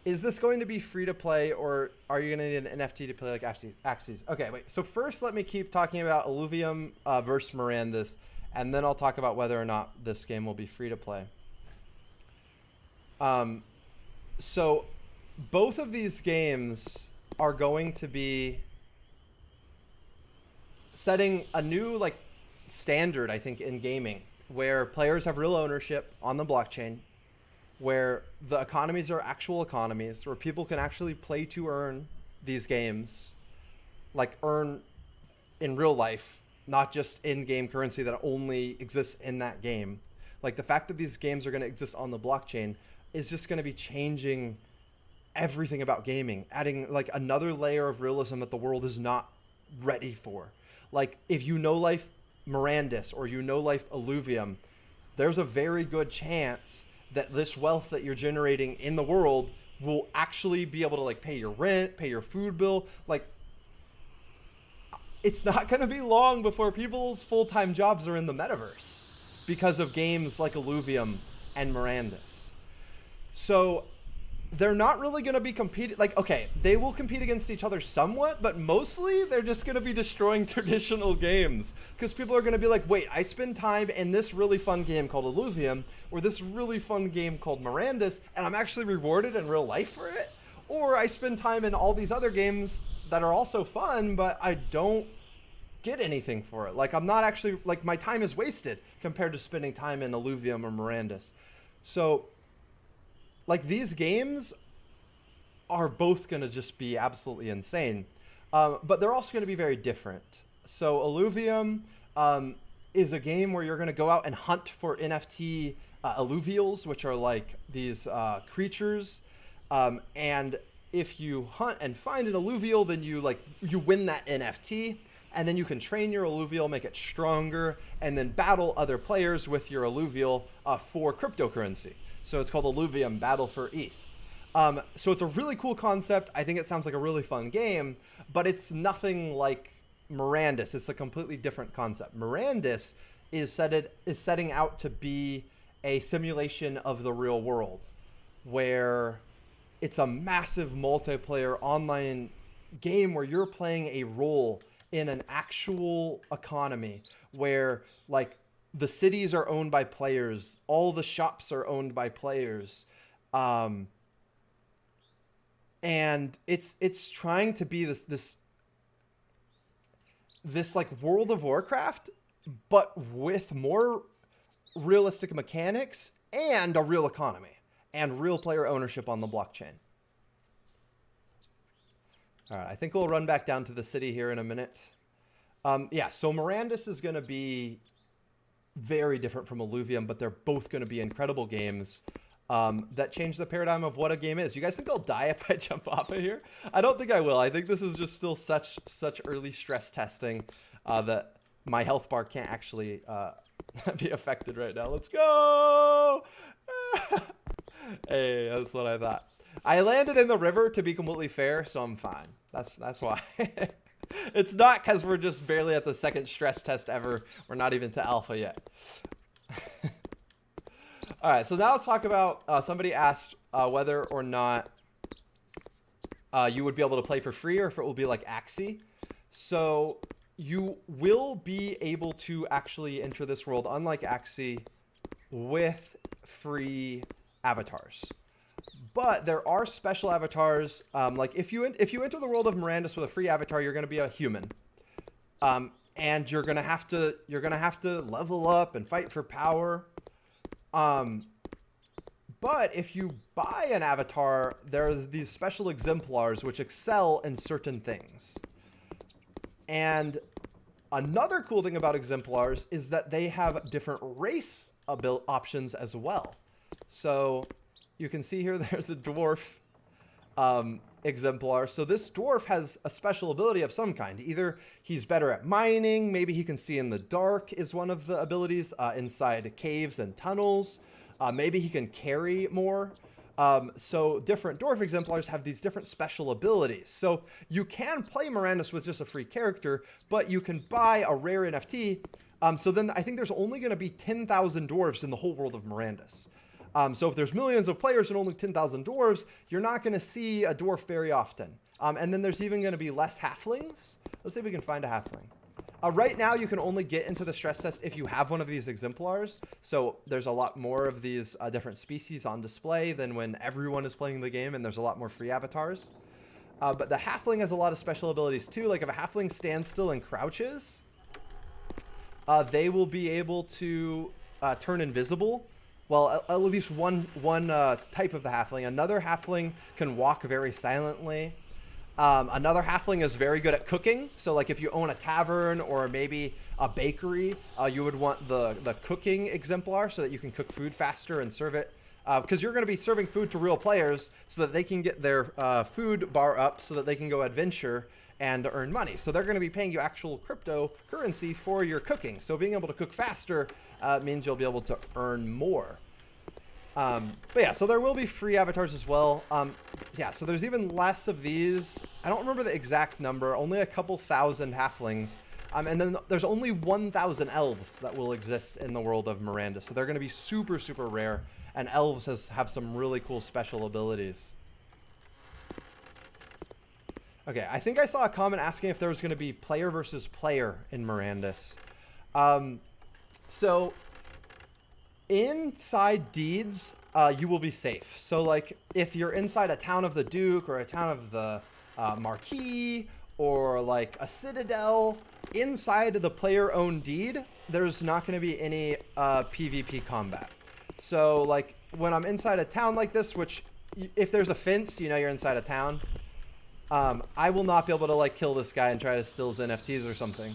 Is this going to be free to play, or are you gonna need an NFT to play like Axes? Okay, wait. So first, let me keep talking about Illuvium versus Mirandus, and then I'll talk about whether or not this game will be free to play. So both of these games are going to be setting a new like standard, I think, in gaming, where players have real ownership on the blockchain, where the economies are actual economies, where people can actually play to earn these games, like earn in real life, not just in-game currency that only exists in that game. Like the fact that these games are going to exist on the blockchain is just going to be changing everything about gaming, adding like another layer of realism that the world is not ready for. Like if you know life Mirandus or you know life Illuvium, there's a very good chance that this wealth that you're generating in the world will actually be able to like pay your rent, pay your food bill. Like it's not going to be long before people's full-time jobs are in the metaverse because of games like Illuvium and Mirandus. So they're not really going to be competing. Like, okay, they will compete against each other somewhat, but mostly they're just going to be destroying traditional games because people are going to be like, wait, I spend time in this really fun game called Illuvium or this really fun game called Mirandus, and I'm actually rewarded in real life for it? Or I spend time in all these other games that are also fun, but I don't get anything for it. Like, I'm not actually, like, my time is wasted compared to spending time in Illuvium or Mirandus. So like these games are both going to just be absolutely insane, but they're also going to be very different. So Illuvium is a game where you're going to go out and hunt for NFT alluvials, which are like these creatures. And if you hunt and find an alluvial, then you win that NFT. And then you can train your alluvial, make it stronger, and then battle other players with your alluvial for cryptocurrency. So it's called Illuvium Battle for ETH. So it's a really cool concept. I think it sounds like a really fun game, but it's nothing like Mirandus. It's a completely different concept. Mirandus is setting out to be a simulation of the real world, where it's a massive multiplayer online game where you're playing a role in an actual economy where like the cities are owned by players, all the shops are owned by players, and it's trying to be this like World of Warcraft, but with more realistic mechanics and a real economy and real player ownership on the blockchain. All right, I think we'll run back down to the city here in a minute. Yeah, so Mirandus is going to be very different from Illuvium, but they're both going to be incredible games that change the paradigm of what a game is. You guys think I'll die if I jump off of here? I don't think I will. I think this is just still such early stress testing that my health bar can't actually be affected right now. Let's go! Hey, that's what I thought. I landed in the river, to be completely fair, so I'm fine. That's why. It's not because we're just barely at the second stress test ever. We're not even to alpha yet. All right, so now let's talk about, somebody asked whether or not you would be able to play for free or if it will be like Axie. So you will be able to actually enter this world, unlike Axie, with free avatars. But there are special avatars. Like if you enter the world of Mirandus with a free avatar, you're going to be a human, and you're going to have to level up and fight for power. But if you buy an avatar, there are these special exemplars which excel in certain things. And another cool thing about exemplars is that they have different race options as well. So you can see here there's a dwarf exemplar. So this dwarf has a special ability of some kind. Either he's better at mining, maybe he can see in the dark is one of the abilities, inside caves and tunnels. Maybe he can carry more. So different dwarf exemplars have these different special abilities. So you can play Mirandus with just a free character, but you can buy a rare NFT. So then I think there's only going to be 10,000 dwarves in the whole world of Mirandus. So if there's millions of players and only 10,000 dwarves, you're not going to see a dwarf very often. And then there's even going to be less halflings. Let's see if we can find a halfling. Right now, you can only get into the stress test if you have one of these exemplars. So there's a lot more of these different species on display than when everyone is playing the game and there's a lot more free avatars. But the halfling has a lot of special abilities too. Like if a halfling stands still and crouches, they will be able to turn invisible. Well, at least one type of the halfling. Another halfling can walk very silently. Another halfling is very good at cooking. So like if you own a tavern or maybe a bakery, you would want the cooking exemplar so that you can cook food faster and serve it. Because you're going to be serving food to real players so that they can get their food bar up so that they can go adventure and earn money. So they're going to be paying you actual cryptocurrency for your cooking. So being able to cook faster means you'll be able to earn more. But yeah, so there will be free avatars as well. Yeah, so there's even less of these. I don't remember the exact number, only a couple thousand halflings. And then there's only 1,000 elves that will exist in the world of Mirandus. So they're going to be super, super rare. And elves have some really cool special abilities. Okay, I think I saw a comment asking if there was going to be player versus player in Mirandus. So inside deeds, you will be safe. So like if you're inside a town of the Duke or a town of the Marquis or like a citadel, inside the player-owned deed, there's not going to be any PvP combat. So like when I'm inside a town like this, which if there's a fence, you know you're inside a town. I will not be able to like kill this guy and try to steal his NFTs or something.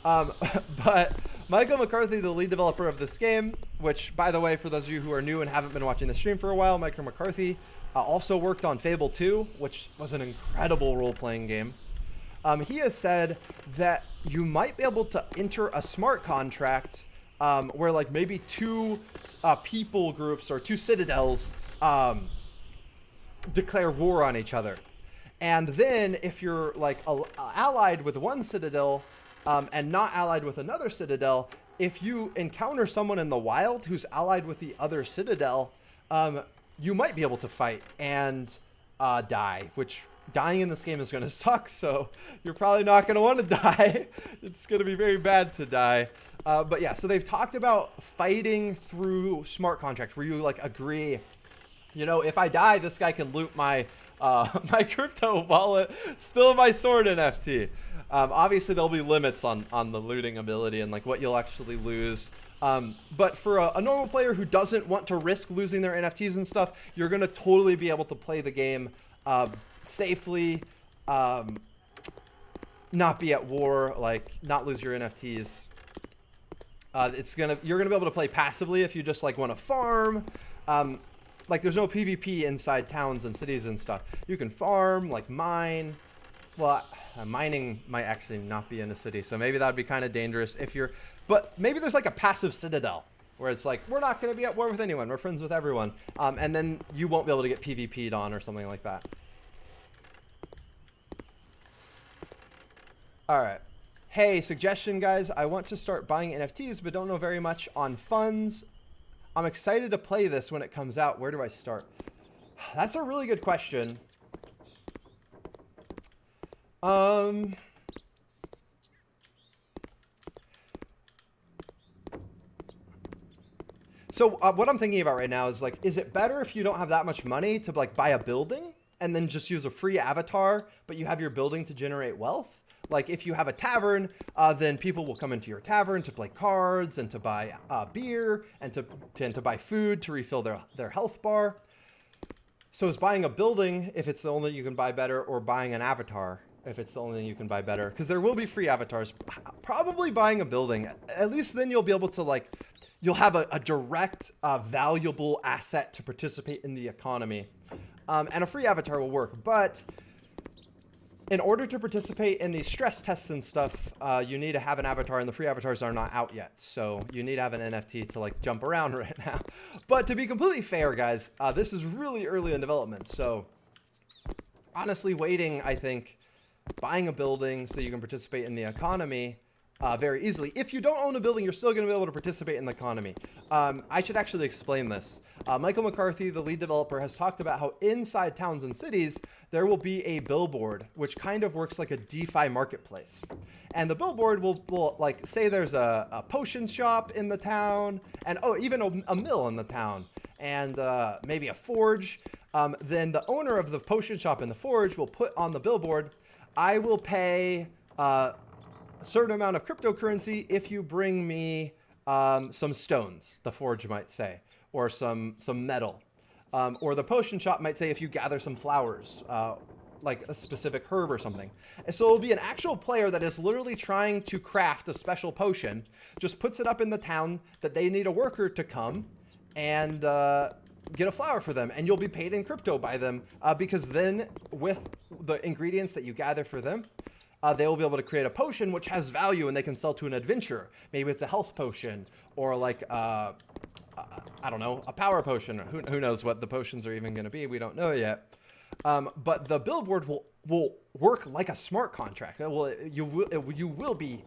But Michael McCarthy, the lead developer of this game, which by the way, for those of you who are new and haven't been watching the stream for a while, Michael McCarthy also worked on Fable 2, which was an incredible role-playing game. He has said that you might be able to enter a smart contract where like maybe two people groups or two citadels declare war on each other. And then if you're like allied with one citadel and not allied with another citadel, if you encounter someone in the wild who's allied with the other citadel, you might be able to fight and die, which dying in this game is going to suck, so you're probably not going to want to die. It's going to be very bad to die. But yeah, so they've talked about fighting through smart contracts where you like agree, you know, if I die, this guy can loot my my crypto wallet, still my sword NFT. Obviously, there'll be limits on the looting ability and like what you'll actually lose. But for a normal player who doesn't want to risk losing their NFTs and stuff, you're going to totally be able to play the game safely, not be at war, like not lose your NFTs. You're gonna be able to play passively if you just like want to farm. Like there's no PvP inside towns and cities and stuff. You can farm, like mine. Well, mining might actually not be in a city, so maybe that'd be kind of dangerous if you're. But maybe there's like a passive citadel where it's like we're not going to be at war with anyone. We're friends with everyone, and then you won't be able to get PvP'd on or something like that. All right. Hey, suggestion, guys. I want to start buying NFTs, but don't know very much on funds. I'm excited to play this when it comes out. Where do I start? That's a really good question. So what I'm thinking about right now is like, is it better if you don't have that much money to like buy a building and then just use a free avatar, but you have your building to generate wealth? Like if you have a tavern, then people will come into your tavern to play cards and to buy beer and to buy food to refill their health bar. So is buying a building, if it's the only thing you can buy, better, or buying an avatar if it's the only thing you can buy, better? Because there will be free avatars. Probably buying a building. At least then you'll be able to like, you'll have a direct, valuable asset to participate in the economy. And a free avatar will work, but in order to participate in these stress tests and stuff, you need to have an avatar, and the free avatars are not out yet. So you need to have an NFT to like jump around right now. But to be completely fair, guys, this is really early in development. So honestly, waiting, I think, buying a building so you can participate in the economy very easily. If you don't own a building, you're still going to be able to participate in the economy. I should actually explain this. Michael McCarthy, the lead developer, has talked about how inside towns and cities, there will be a billboard, which kind of works like a DeFi marketplace. And the billboard will like, say there's a potion shop in the town, and even a mill in the town, and maybe a forge. Then the owner of the potion shop and the forge will put on the billboard, I will pay a certain amount of cryptocurrency if you bring me some stones, the forge might say, or some metal. Or the potion shop might say if you gather some flowers, like a specific herb or something. And so it'll be an actual player that is literally trying to craft a special potion, just puts it up in the town that they need a worker to come and get a flower for them, and you'll be paid in crypto by them, because then with the ingredients that you gather for them, they will be able to create a potion which has value and they can sell to an adventurer. Maybe it's a health potion, or like, I don't know, a power potion. Who knows what the potions are even going to be? We don't know yet. But the billboard will work like a smart contract. You will be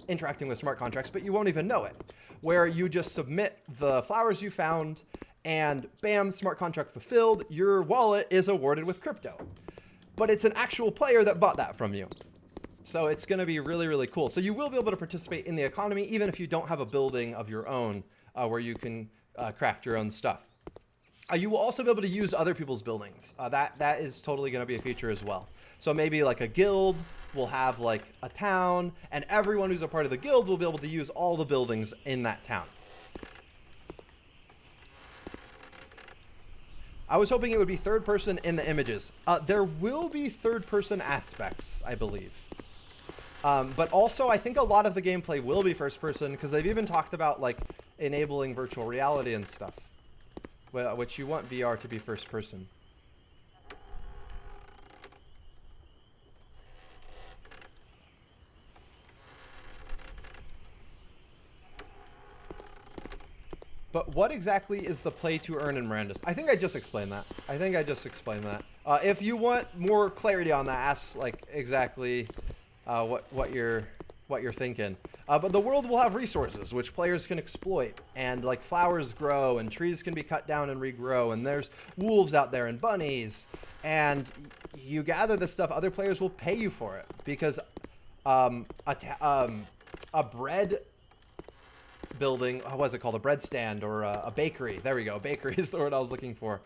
interacting with smart contracts, but you won't even know it. Where you just submit the flowers you found, and bam, smart contract fulfilled. Your wallet is awarded with crypto. But it's an actual player that bought that from you. So it's going to be really, really cool. So you will be able to participate in the economy, even if you don't have a building of your own where you can craft your own stuff. You will also be able to use other people's buildings. That is totally going to be a feature as well. So maybe like a guild will have like a town, and everyone who's a part of the guild will be able to use all the buildings in that town. I was hoping it would be third person in the images. There will be third person aspects, I believe. But also I think a lot of the gameplay will be first person, because they've even talked about like enabling virtual reality and stuff, which you want VR to be first person. But what exactly is the play to earn in Mirandus? I think I just explained that. If you want more clarity on that, ask like exactly what you're thinking. But the world will have resources which players can exploit, and like flowers grow and trees can be cut down and regrow, and there's wolves out there and bunnies, and you gather this stuff, other players will pay you for it, because a bread building, what was it called, a bread stand or a bakery, there we go, bakery is the word I was looking for,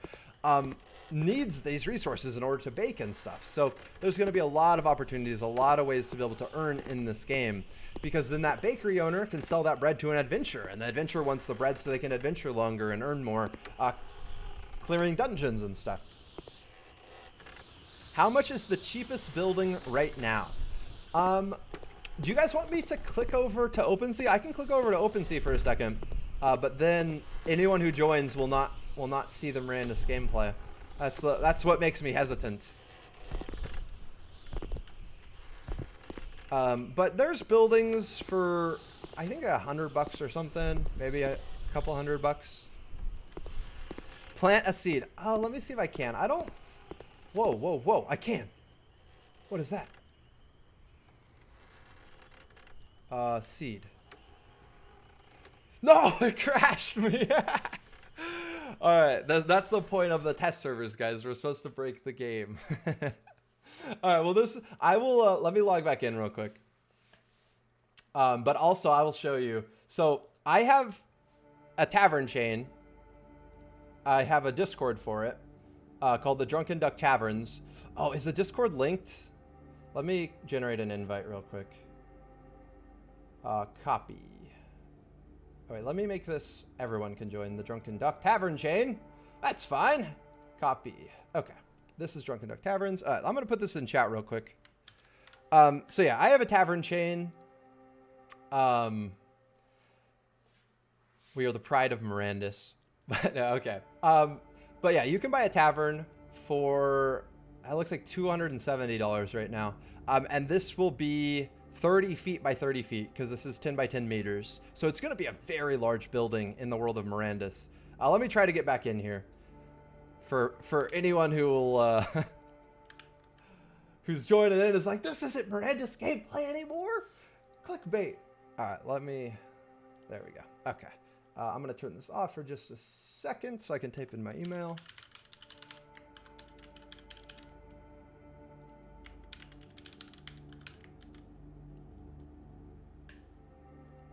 needs these resources in order to bake and stuff. So there's going to be a lot of opportunities, a lot of ways to be able to earn in this game, because then that bakery owner can sell that bread to an adventurer, and the adventurer wants the bread so they can adventure longer and earn more, clearing dungeons and stuff. How much is the cheapest building right now? Do you guys want me to click over to OpenSea? I can click over to OpenSea for a second, but then anyone who joins will not see the Mirandus gameplay. That's what makes me hesitant. But there's buildings for, I think, $100 or something, maybe a couple $100. Plant a seed. Oh, let me see if I can. I don't. Whoa! I can. What is that? Seed. No, it crashed me. All right, that's the point of the test servers, guys. We're supposed to break the game. All right, well, I will, let me log back in real quick. But also, I will show you. So I have a tavern chain. I have a Discord for it called the Drunken Duck Taverns. Oh, is the Discord linked? Let me generate an invite real quick. Copy. All right, let me make this, everyone can join the Drunken Duck Tavern chain. That's fine. Copy. Okay, this is Drunken Duck Taverns. All right, I'm gonna put this in chat real quick. So yeah, I have a tavern chain. We are the pride of Mirandus. But okay. But yeah, you can buy a tavern for, it looks like $270 right now. And this will be 30 feet by 30 feet, because this is 10 by 10 meters. So it's going to be a very large building in the world of Mirandus. Let me try to get back in here. For anyone who will, who's joining in is like, this isn't Mirandus gameplay anymore. Clickbait. All right, there we go. Okay. I'm going to turn this off for just a second so I can type in my email.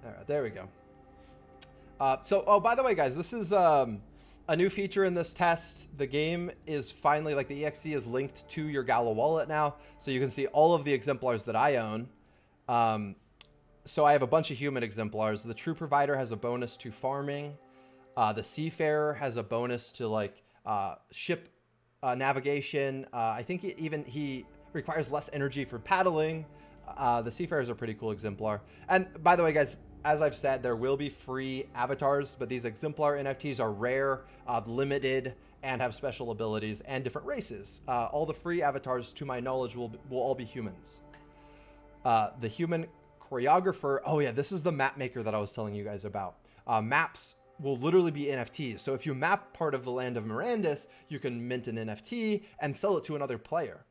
All right, there we go. Oh, by the way, guys, this is a new feature in this test. The game is finally, like, the EXE is linked to your Gala wallet now, so you can see all of the exemplars that I own. So I have a bunch of human exemplars. The True Provider has a bonus to farming. The Seafarer has a bonus to, like, ship navigation. I think he requires less energy for paddling. The Seafarer is a pretty cool exemplar. And by the way, guys, as I've said, there will be free avatars, but these Exemplar NFTs are rare, limited, and have special abilities and different races. All the free avatars, to my knowledge, will all be humans. The human choreographer, oh yeah, this is the map maker that I was telling you guys about. Maps will literally be NFTs. So if you map part of the land of Mirandus, you can mint an NFT and sell it to another player.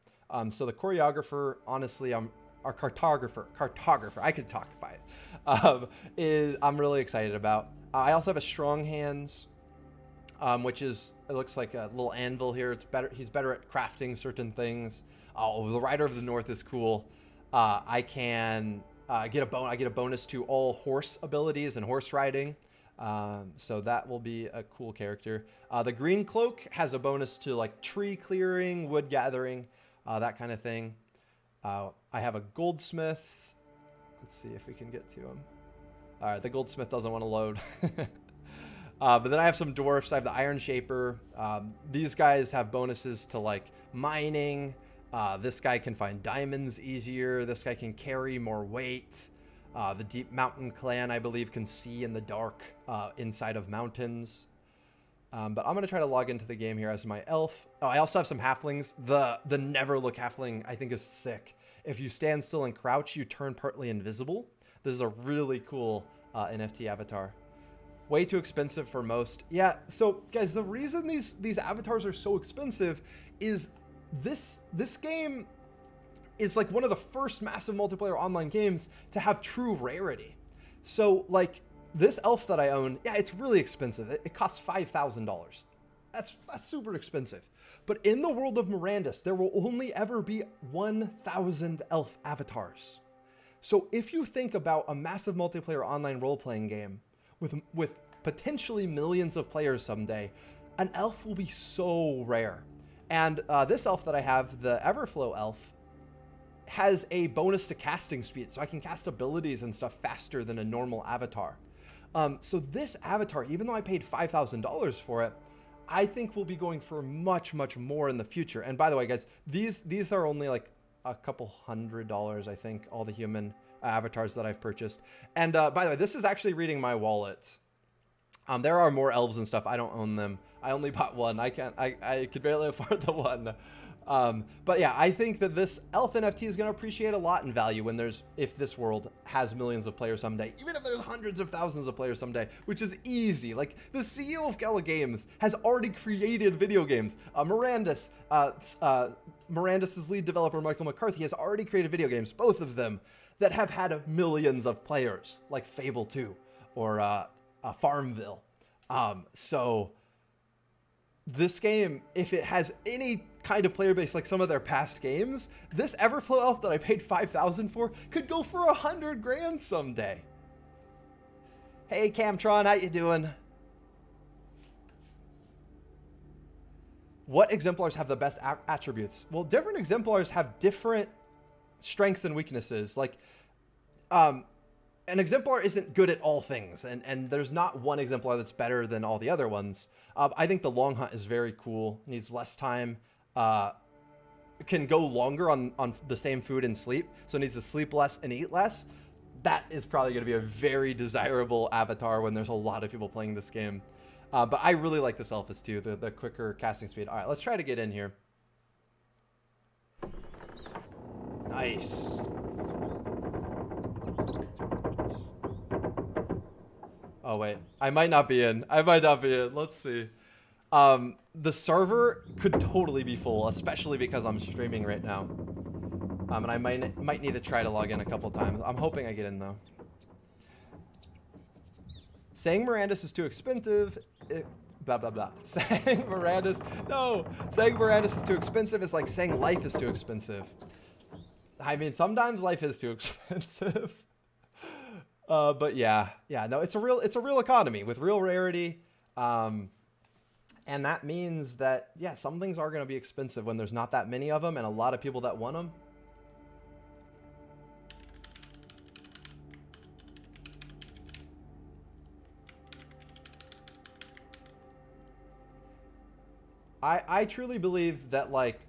So the choreographer, honestly, our cartographer, I could talk by it, I'm really excited about. I also have a strong hands, which is, it looks like a little anvil here. It's better. He's better at crafting certain things. Oh, the Rider of the North is cool. I can get a bonus to all horse abilities and horse riding. So that will be a cool character. The Green Cloak has a bonus to, like, tree clearing, wood gathering, that kind of thing. I have a goldsmith. Let's see if we can get to him. All right, the goldsmith doesn't want to load. But then I have some dwarfs. I have the Iron Shaper. These guys have bonuses to, like, mining. This guy can find diamonds easier. This guy can carry more weight. The Deep Mountain Clan, I believe, can see in the dark inside of mountains. But I'm going to try to log into the game here as my elf. Oh, I also have some halflings. The Never Look halfling, I think, is sick. If you stand still and crouch, you turn partly invisible. This is a really cool NFT avatar. Way too expensive for most. Yeah, so guys, the reason these avatars are so expensive is this game is like one of the first massive multiplayer online games to have true rarity. So, like, this elf that I own, yeah, it's really expensive. It costs $5,000. That's super expensive. But in the world of Mirandus, there will only ever be 1,000 elf avatars. So if you think about a massive multiplayer online role-playing game with potentially millions of players someday, an elf will be so rare. And this elf that I have, the Everflow elf, has a bonus to casting speed, so I can cast abilities and stuff faster than a normal avatar. So this avatar, even though I paid $5,000 for it, I think we'll be going for much, much more in the future. And by the way, guys, these are only like a couple $100, I think, all the human avatars that I've purchased. And by the way, this is actually reading my wallet. There are more elves and stuff. I don't own them. I only bought one. I could barely afford the one. But yeah, I think that this elf NFT is going to appreciate a lot in value if this world has millions of players someday, even if there's hundreds of thousands of players someday, which is easy. Like, the CEO of Gala Games has already created video games. Mirandus, Mirandus's lead developer, Michael McCarthy, has already created video games, both of them, that have had millions of players, like Fable 2 or Farmville. So this game, if it has any kind of player base like some of their past games, this Everflow elf that I paid $5,000 for could go for 100 grand someday. Hey Camtron, how you doing? What exemplars have the best attributes? Well, different exemplars have different strengths and weaknesses. Like, an exemplar isn't good at all things, and there's not one exemplar that's better than all the other ones. I think the long hunt is very cool. Needs less time. Can go longer on the same food and sleep, so it needs to sleep less and eat less. That is probably going to be a very desirable avatar when there's a lot of people playing this game. But I really like this Elphus too, the quicker casting speed. All right, let's try to get in here. Nice. Oh wait, I might not be in. Let's see. The server could totally be full, especially because I'm streaming right now. And I might need to try to log in a couple times. I'm hoping I get in though. Saying Mirandus is too expensive. Blah blah blah. Saying Mirandus is too expensive is like saying life is too expensive. I mean, sometimes life is too expensive. But yeah, no, it's a real economy with real rarity. And that means that, yeah, some things are going to be expensive when there's not that many of them and a lot of people that want them. I truly believe that, like,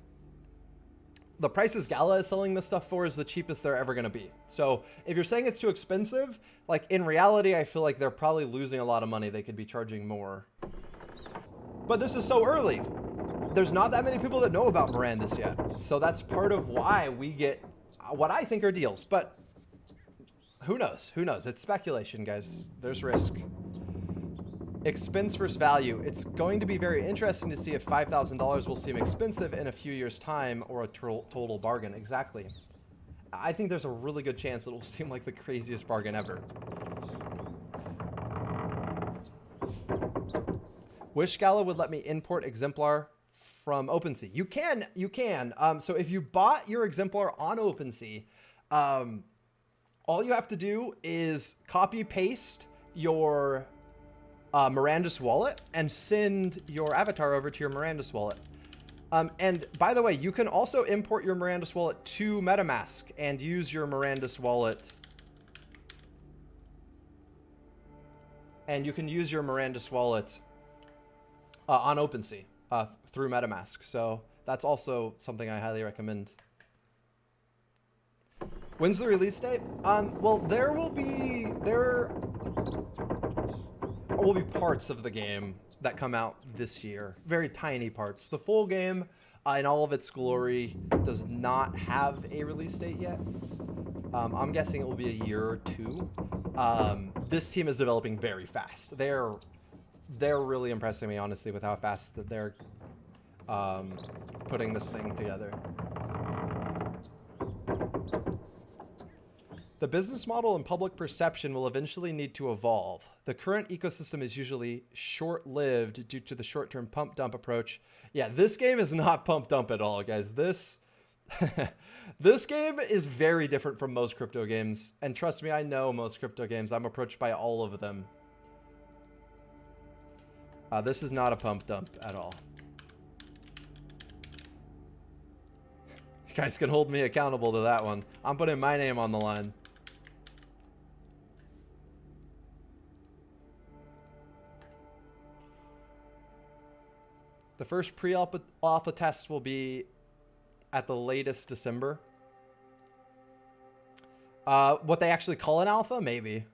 the prices Gala is selling this stuff for is the cheapest they're ever going to be. So if you're saying it's too expensive, like, in reality, I feel like they're probably losing a lot of money. They could be charging more. But this is so early. There's not that many people that know about Mirandus yet. So that's part of why we get what I think are deals. But who knows? Who knows? It's speculation, guys. There's risk. Expense versus value. It's going to be very interesting to see if $5,000 will seem expensive in a few years' time or a total bargain. Exactly. I think there's a really good chance it will seem like the craziest bargain ever. Wish Gala would let me import Exemplar from OpenSea. You can. So if you bought your Exemplar on OpenSea, all you have to do is copy paste your Mirandus wallet and send your avatar over to your Mirandus wallet. And by the way, you can also import your Mirandus wallet to Metamask and use your Mirandus wallet. And you can use your Mirandus wallet on OpenSea through Metamask. So that's also something I highly recommend. When's the release date? Well, there will be parts of the game that come out this year. Very tiny parts. The full game in all of its glory does not have a release date yet. I'm guessing it will be a year or two. This team is developing very fast. They're really impressing me, honestly, with how fast that they're putting this thing together. The business model and public perception will eventually need to evolve. The current ecosystem is usually short-lived due to the short-term pump dump approach. Yeah, this game is not pump dump at all, guys. This this game is very different from most crypto games. And trust me, I know most crypto games. I'm approached by all of them. This is not a pump dump at all. You guys can hold me accountable to that one. I'm putting my name on the line. The first pre-alpha test will be at the latest December. What they actually call an alpha? Maybe.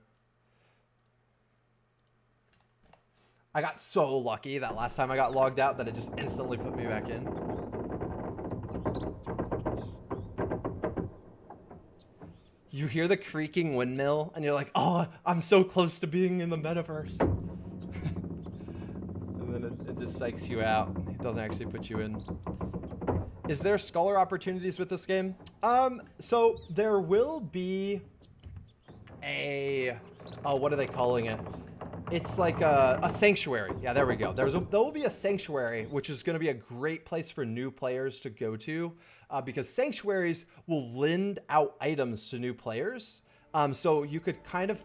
I got so lucky that last time I got logged out that it just instantly put me back in. You hear the creaking windmill and you're like, oh, I'm so close to being in the metaverse. And then it just psychs you out. It doesn't actually put you in. Is there scholar opportunities with this game? So there will be a, what are they calling it? It's like a sanctuary. Yeah, there we go. There will be a sanctuary, which is going to be a great place for new players to go to, because sanctuaries will lend out items to new players. So you could kind of,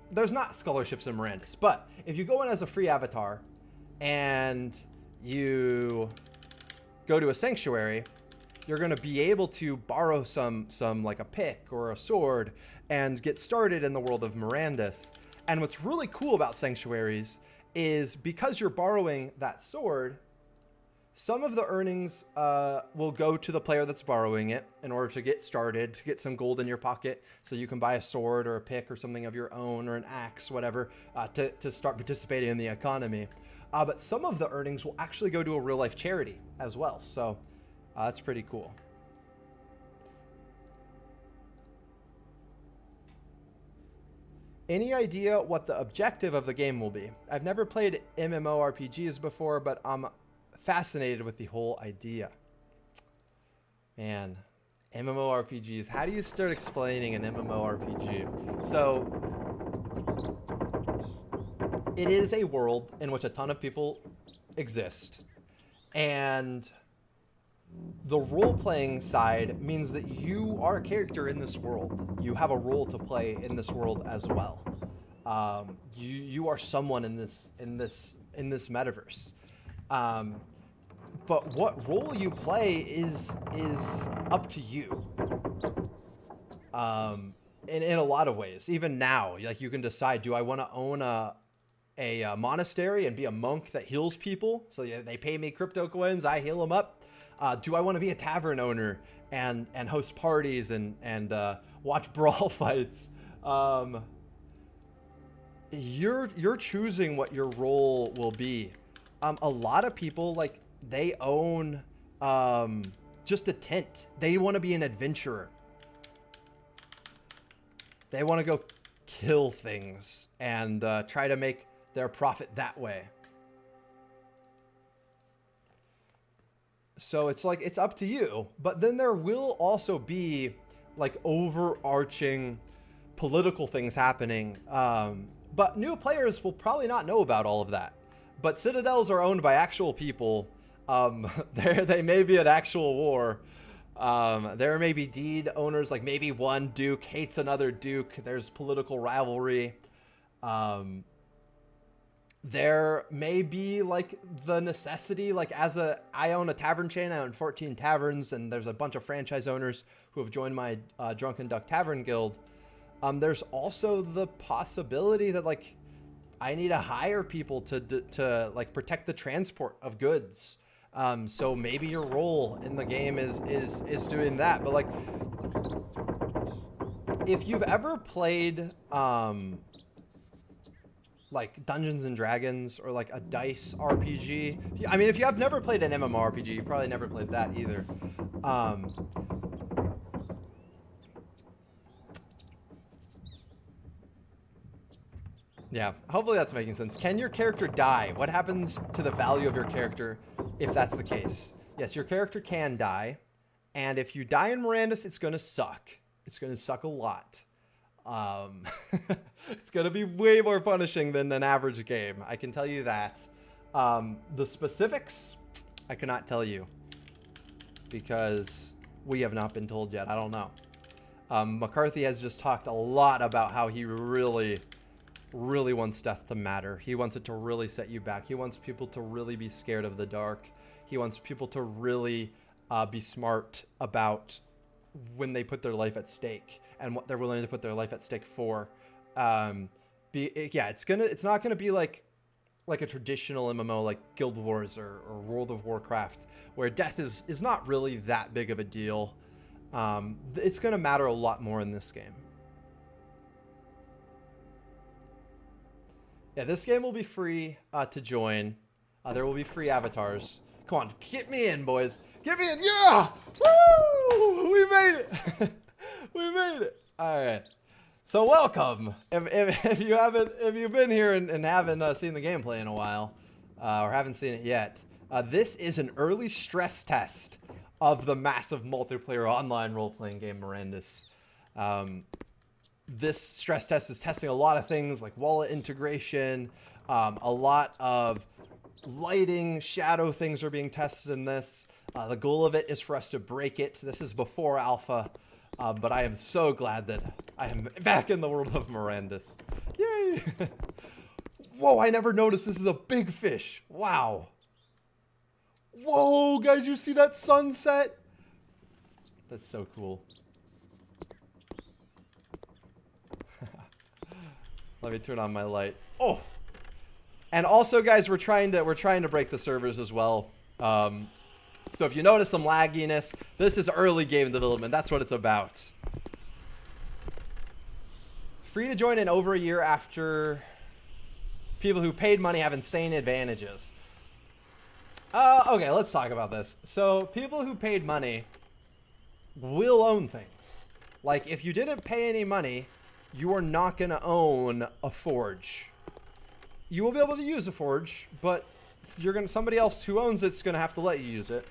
there's not scholarships in Mirandus, but if you go in as a free avatar and you go to a sanctuary, you're going to be able to borrow some like a pick or a sword and get started in the world of Mirandus. And what's really cool about sanctuaries is because you're borrowing that sword, some of the earnings will go to the player that's borrowing it in order to get started, to get some gold in your pocket so you can buy a sword or a pick or something of your own or an axe, whatever, to start participating in the economy. But some of the earnings will actually go to a real life charity as well. So that's pretty cool. Any idea what the objective of the game will be? I've never played MMORPGs before, but I'm fascinated with the whole idea. Man, MMORPGs. How do you start explaining an MMORPG? So, it is a world in which a ton of people exist. And the role-playing side means that you are a character in this world. You have a role to play in this world as well. You are someone in this metaverse. But what role you play is up to you. In a lot of ways. Even now, like you can decide: do I want to own a monastery and be a monk that heals people? So yeah, they pay me crypto coins, I heal them up. Do I want to be a tavern owner and host parties and watch brawl fights? You're choosing what your role will be. A lot of people, like, they own just a tent. They want to be an adventurer. They want to go kill things and try to make their profit that way. So it's like, it's up to you. But then there will also be like overarching political things happening. But new players will probably not know about all of that. But citadels are owned by actual people. They may be at actual war. There may be deed owners, like maybe one duke hates another duke. There's political rivalry. There may be like the necessity, like I own a tavern chain, I own 14 taverns, and there's a bunch of franchise owners who have joined my Drunken Duck Tavern Guild. There's also the possibility that like I need to hire people to like protect the transport of goods. So maybe your role in the game is doing that. But like, if you've ever played like Dungeons and Dragons or like a dice RPG, I mean, if you have never played an MMORPG, you've probably never played that either. Yeah, hopefully that's making sense. Can your character die? What happens to the value of your character if that's the case? Yes, your character can die. And if you die in Mirandus, it's going to suck. It's going to suck a lot. It's going to be way more punishing than an average game. I can tell you that. The specifics, I cannot tell you because we have not been told yet. I don't know. McCarthy has just talked a lot about how he really wants death to matter. He wants it to really set you back. He wants people to really be scared of the dark. He wants people to really be smart about when they put their life at stake and what they're willing to put their life at stake for. It's not gonna be like a traditional MMO like Guild Wars or World of Warcraft, where death is not really that big of a deal. It's gonna matter a lot more in this game. Yeah, this game will be free to join. There will be free avatars. Come on, get me in, boys. Get me in, yeah! Woo! We made it. We made it. All right. So welcome. If you've been here and haven't seen the gameplay in a while, or haven't seen it yet, this is an early stress test of the massive multiplayer online role-playing game Mirandus. This stress test is testing a lot of things like wallet integration, a lot of lighting, shadow things are being tested in this. The goal of it is for us to break it. This is before alpha, but I am so glad that I am back in the world of Mirandus. Yay! Whoa, I never noticed this is a big fish. Wow. Whoa, guys, you see that sunset? That's so cool. Let me turn on my light. Oh! And also, guys, we're trying to break the servers as well. So if you notice some lagginess, this is early game development. That's what it's about. Free to join in over a year after people who paid money have insane advantages. Okay, let's talk about this. So people who paid money will own things. Like if you didn't pay any money, you are not going to own a forge. You will be able to use a forge, but somebody else who owns it's going to have to let you use it.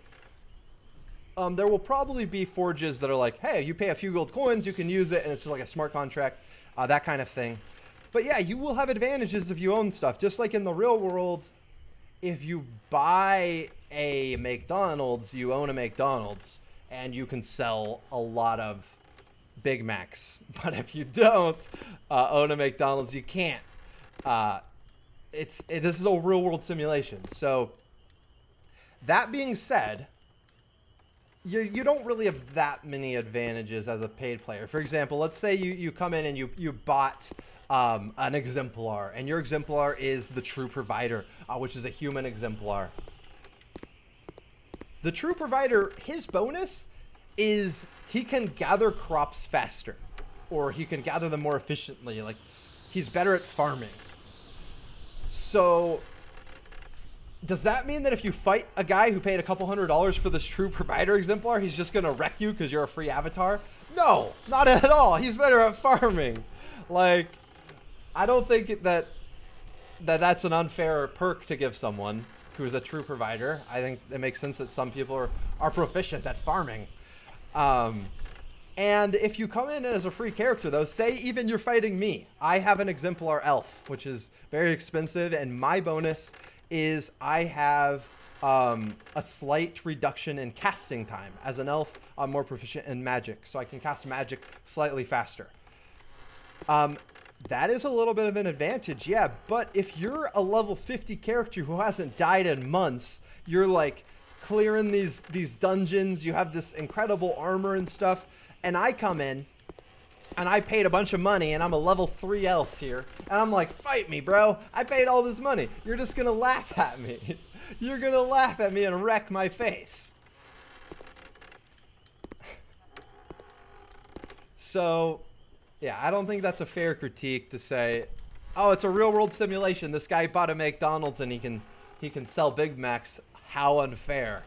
There will probably be forges that are like, hey, you pay a few gold coins, you can use it, and it's just like a smart contract, that kind of thing. But yeah, you will have advantages if you own stuff. Just like in the real world, if you buy a McDonald's, you own a McDonald's, and you can sell a lot of Big Macs. But if you don't own a McDonald's, you can't. This is a real world simulation. So that being said, you don't really have that many advantages as a paid player. For example, let's say you come in and you bought an exemplar, and your exemplar is the true provider, which is a human exemplar. The true provider, his bonus is he can gather crops faster, or he can gather them more efficiently. Like he's better at farming. So does that mean that if you fight a guy who paid a couple $100s for this true provider exemplar, he's just going to wreck you because you're a free avatar? No, not at all. He's better at farming. Like, I don't think that's an unfair perk to give someone who's a true provider. I think it makes sense that some people are proficient at farming. And if you come in as a free character, though, say even you're fighting me. I have an exemplar elf, which is very expensive, and my bonus is I have a slight reduction in casting time. As an elf, I'm more proficient in magic, so I can cast magic slightly faster. That is a little bit of an advantage, yeah, but if you're a level 50 character who hasn't died in months, you're like clearing these dungeons, you have this incredible armor and stuff, and I come in and I paid a bunch of money and I'm a level 3 elf here, and I'm like, fight me, bro. I paid all this money. You're just gonna laugh at me. You're gonna laugh at me and wreck my face. So yeah, I don't think that's a fair critique to say, oh, it's a real world simulation. This guy bought a McDonald's and he can sell Big Macs. How unfair.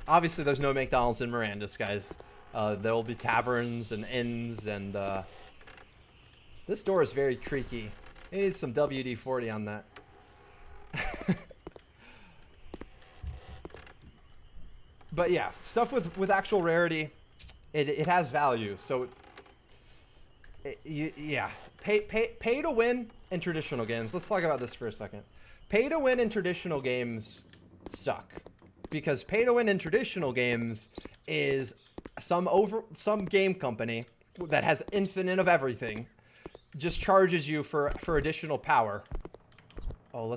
Obviously, there's no McDonald's in Mirandus, guys. There will be taverns and inns, and this door is very creaky. It needs some WD-40 on that. But yeah, stuff with actual rarity. it has value. So yeah, pay to win in traditional games. Let's talk about this for a second. Pay to win in traditional games suck, because pay to win in traditional games is some game company that has infinite of everything just charges you for additional power. Oh,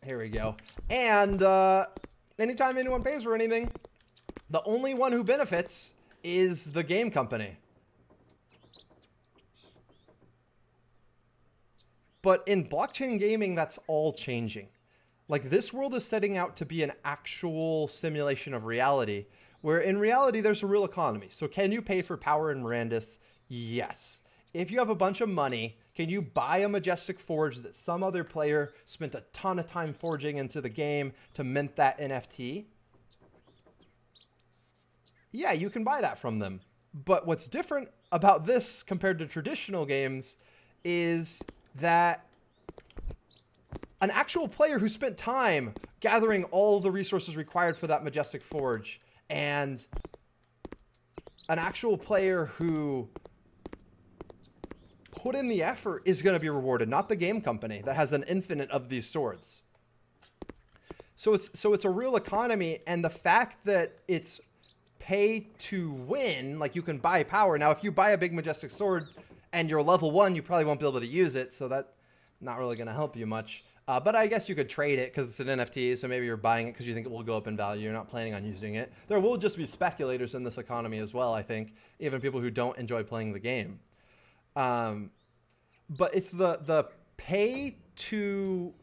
here we go. And anytime anyone pays for anything, the only one who benefits is the game company. But in blockchain gaming, that's all changing. Like, this world is setting out to be an actual simulation of reality, where in reality, there's a real economy. So can you pay for power in Mirandus? Yes. If you have a bunch of money, can you buy a Majestic Forge that some other player spent a ton of time forging into the game to mint that NFT? Yeah, you can buy that from them. But what's different about this compared to traditional games is that an actual player who spent time gathering all the resources required for that Majestic Forge, and an actual player who put in the effort is going to be rewarded, not the game company that has an infinite of these swords. So it's a real economy, and the fact that it's pay to win, like you can buy power. Now, if you buy a big Majestic Sword and you're level 1, you probably won't be able to use it, so that's not really going to help you much. But I guess you could trade it because it's an NFT, so maybe you're buying it because you think it will go up in value. You're not planning on using it. There will just be speculators in this economy as well, I think, even people who don't enjoy playing the game. But it's the pay to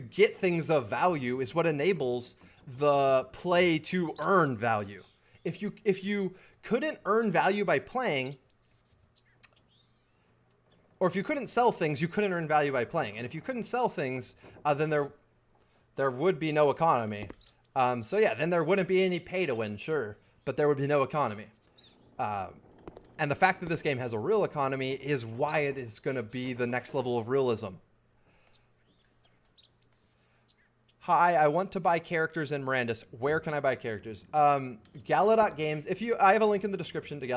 get things of value is what enables the play to earn value. If you couldn't earn value by playing, or if you couldn't sell things, you couldn't earn value by playing. And if you couldn't sell things, then there would be no economy. So yeah, then there wouldn't be any pay to win, sure, but there would be no economy. And the fact that this game has a real economy is why it is going to be the next level of realism. Hi, I want to buy characters in Mirandus. Where can I buy characters? Gala.games. I have a link in the description to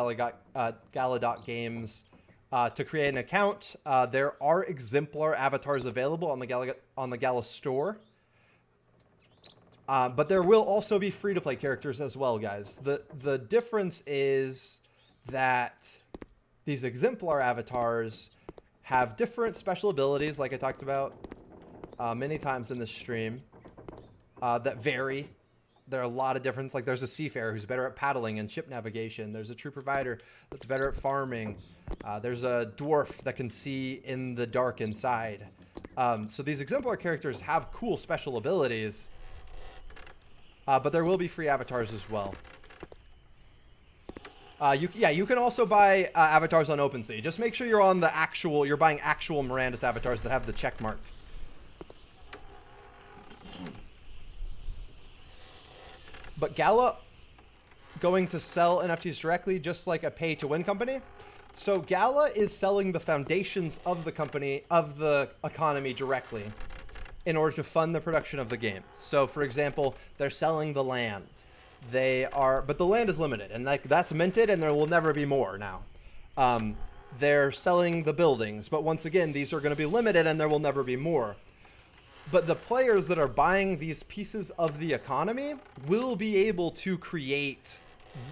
Gala.games to create an account. There are Exemplar Avatars available on the Gala store. But there will also be free-to-play characters as well, guys. The difference is that these Exemplar Avatars have different special abilities, like I talked about many times in this stream, that vary. There are a lot of difference. Like, there's a seafarer who's better at paddling and ship navigation. There's a true provider that's better at farming. There's a dwarf that can see in the dark inside. So these Exemplar characters have cool special abilities, but there will be free avatars as well. You can also buy avatars on OpenSea. Just make sure you're on the you're buying actual Mirandus avatars that have the check mark. But Gala going to sell NFTs directly, just like a pay-to-win company. So Gala is selling the foundations of the company, of the economy directly in order to fund the production of the game. So, for example, they're selling the land. But the land is limited, and that's minted, and there will never be more now. They're selling the buildings, but once again, these are going to be limited, and there will never be more. But the players that are buying these pieces of the economy will be able to create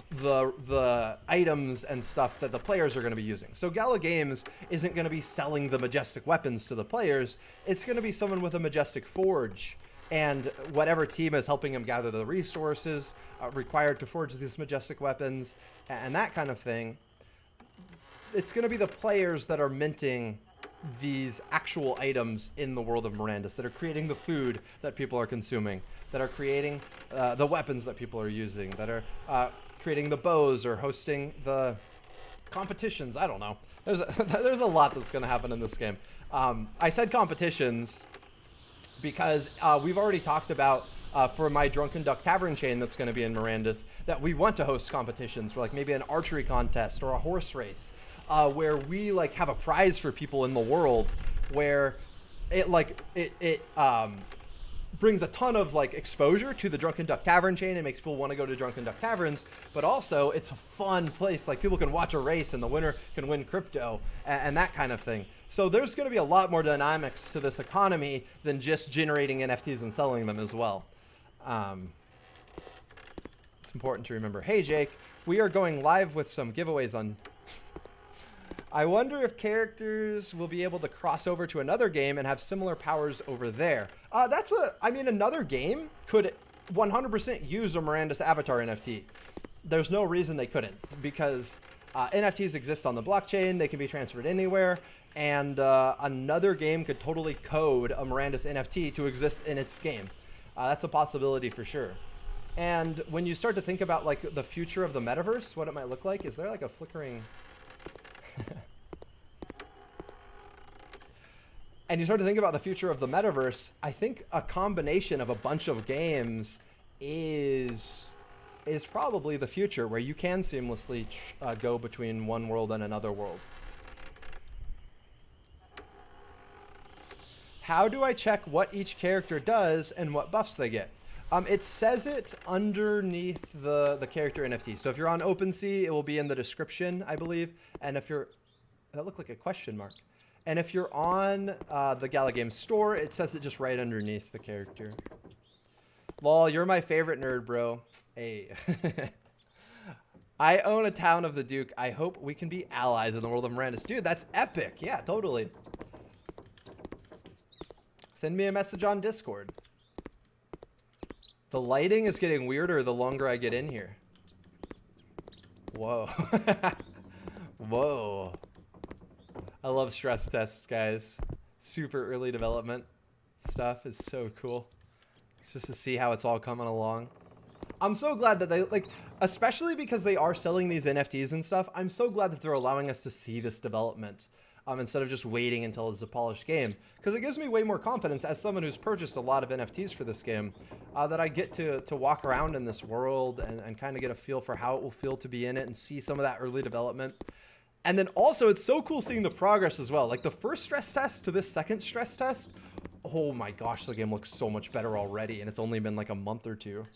the items and stuff that the players are going to be using. So Gala Games isn't going to be selling the majestic weapons to the players. It's going to be someone with a majestic forge, and whatever team is helping them gather the resources required to forge these majestic weapons and that kind of thing. It's going to be the players that are minting these actual items in the world of Mirandus, that are creating the food that people are consuming, that are creating the weapons that people are using, that are creating the bows or hosting the competitions. I don't know. There's a lot that's going to happen in this game. I said competitions because we've already talked about for my Drunken Duck Tavern chain that's going to be in Mirandus, that we want to host competitions for like maybe an archery contest or a horse race, where we like have a brings a ton of like exposure to the Drunken Duck Tavern chain. It makes people want to go to Drunken Duck Taverns, but also it's a fun place. Like people can watch a race and the winner can win crypto and that kind of thing. So there's going to be a lot more dynamics to this economy than just generating NFTs and selling them as well. It's important to remember. Hey, Jake, we are going live with some giveaways on... I wonder if characters will be able to cross over to another game and have similar powers over there. I mean, another game could 100% use a Mirandus Avatar NFT. There's no reason they couldn't, because NFTs exist on the blockchain. They can be transferred anywhere. And another game could totally code a Mirandus NFT to exist in its game. That's a possibility for sure. And when you start to think about like the future of the metaverse, what it might look like, is there like a flickering... And you start to think about the future of the metaverse, I think a combination of a bunch of games is probably the future, where you can seamlessly go between one world and another world. How do I check what each character does and what buffs they get? It says it underneath the character NFT. So if you're on OpenSea, it will be in the description, I believe. And if you're... That looked like a question mark. And if you're on the Gala Games store, it says it just right underneath the character. Lol, you're my favorite nerd, bro. Hey. I own a town of the Duke. I hope we can be allies in the world of Mirandus. Dude, that's epic. Yeah, totally. Send me a message on Discord. The lighting is getting weirder the longer I get in here. Whoa. Whoa. I love stress tests, guys. Super early development stuff is so cool. It's just to see how it's all coming along. I'm so glad that they, like, especially because they are selling these NFTs and stuff, I'm so glad that they're allowing us to see this development instead of just waiting until it's a polished game. Because it gives me way more confidence as someone who's purchased a lot of NFTs for this game that I get to walk around in this world and kind of get a feel for how it will feel to be in it and see some of that early development. And then also, it's so cool seeing the progress as well. Like the first stress test to this second stress test, oh my gosh, the game looks so much better already, and it's only been like a month or two.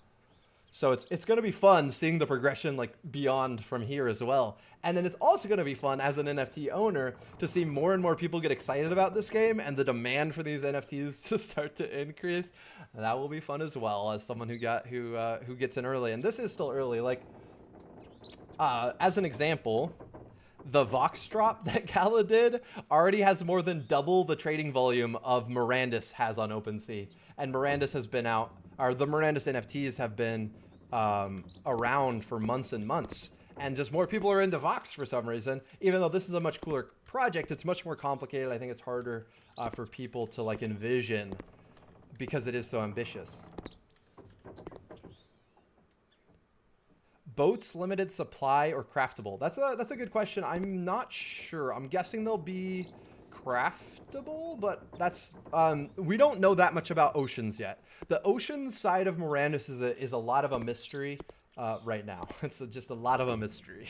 So it's going to be fun seeing the progression like beyond from here as well. And then it's also going to be fun as an NFT owner to see more and more people get excited about this game and the demand for these NFTs to start to increase. And that will be fun as well as someone who gets in early. And this is still early. Like as an example, the Vox drop that Gala did already has more than double the trading volume of Mirandus has on OpenSea. And Mirandus has been out, or the Mirandus NFTs have been around for months and months. And just more people are into Vox for some reason. Even though this is a much cooler project, it's much more complicated. I think it's harder for people to like envision because it is so ambitious. Boats limited supply or craftable? That's a good question. I'm not sure. I'm guessing they'll be craftable, but that's we don't know that much about oceans yet. The ocean side of Mirandus is a lot of a mystery right now. It's just a lot of a mystery.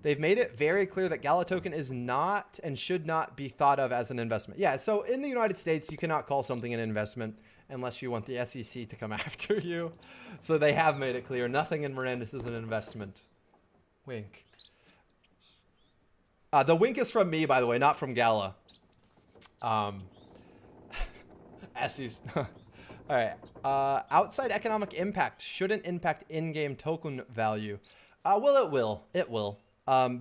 They've made it very clear that Gala token is not and should not be thought of as an investment. Yeah, so in the United States, you cannot call something an investment unless you want the SEC to come after you. So they have made it clear nothing in Mirandus is an investment. Wink. The wink is from me, by the way, not from Gala. SEC. All right. Outside economic impact shouldn't impact in-game token value. Well, it will. It will.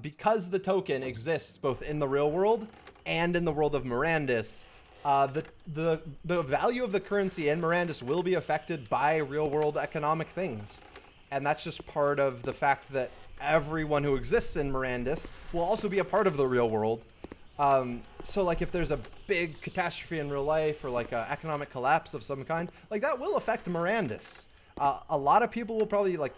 Because the token exists both in the real world and in the world of Mirandus, the value of the currency in Mirandus will be affected by real world economic things. And that's just part of the fact that everyone who exists in Mirandus will also be a part of the real world. So like if there's a big catastrophe in real life or like an economic collapse of some kind, like that will affect Mirandus. A lot of people will probably like,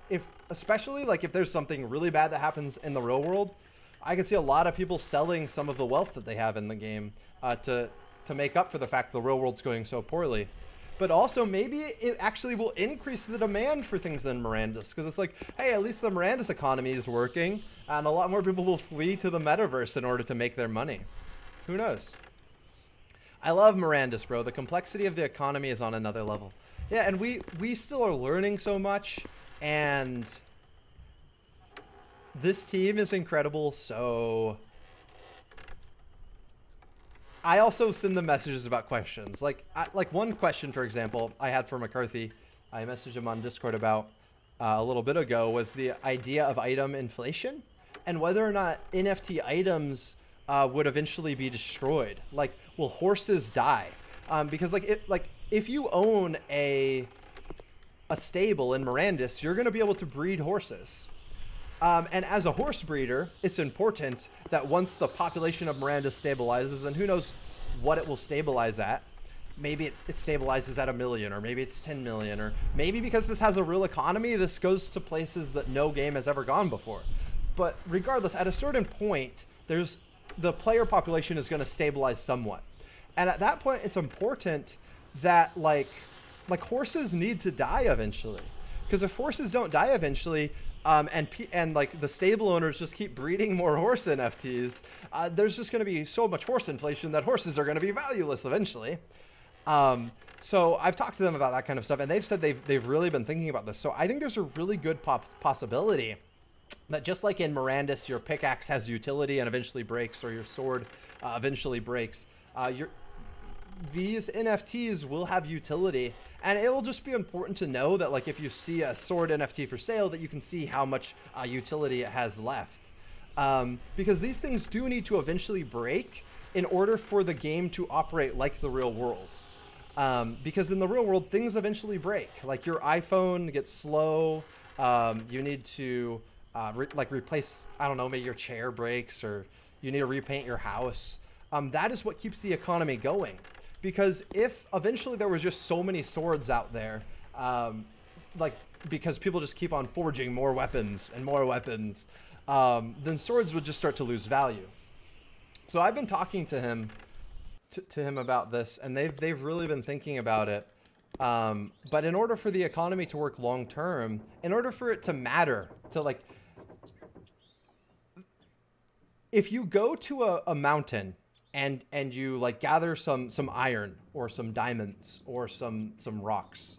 especially like if there's something really bad that happens in the real world, I can see a lot of people selling some of the wealth that they have in the game to make up for the fact the real world's going so poorly. But also maybe it actually will increase the demand for things in Mirandus, because it's like, hey, at least the Mirandus economy is working and a lot more people will flee to the metaverse in order to make their money. Who knows? I love Mirandus, bro. The complexity of the economy is on another level. Yeah, and we still are learning so much, and this team is incredible. So I also send them messages about questions. Like one question, for example, I had for McCarthy. I messaged him on Discord about a little bit ago, was the idea of item inflation and whether or not NFT items would eventually be destroyed. Like, will horses die? Because if you own a stable in Mirandus, you're going to be able to breed horses. And as a horse breeder, it's important that once the population of Mirandus stabilizes, and who knows what it will stabilize at, maybe it stabilizes at 1 million, or maybe it's 10 million, or maybe because this has a real economy, this goes to places that no game has ever gone before. But regardless, at a certain point, the player population is going to stabilize somewhat. And at that point, it's important that like horses need to die eventually. Because if horses don't die eventually, and like the stable owners just keep breeding more horse NFTs, there's just going to be so much horse inflation that horses are going to be valueless eventually. So I've talked to them about that kind of stuff, and they've said they've really been thinking about this. So I think there's a really good possibility that just like in Mirandus, your pickaxe has utility and eventually breaks, or your sword eventually breaks, these NFTs will have utility, and it will just be important to know that, like, if you see a sword NFT for sale, that you can see how much utility it has left. Because these things do need to eventually break in order for the game to operate like the real world. Because in the real world, things eventually break. Like your iPhone gets slow. You need to replace, I don't know, maybe your chair breaks, or you need to repaint your house. That is what keeps the economy going. Because if eventually there was just so many swords out there, because people just keep on forging more weapons and more weapons, then swords would just start to lose value. So I've been talking to him about this, and they've really been thinking about it. But in order for the economy to work long term, in order for it to matter, if you go to a mountain and you like gather some iron or some diamonds or some rocks,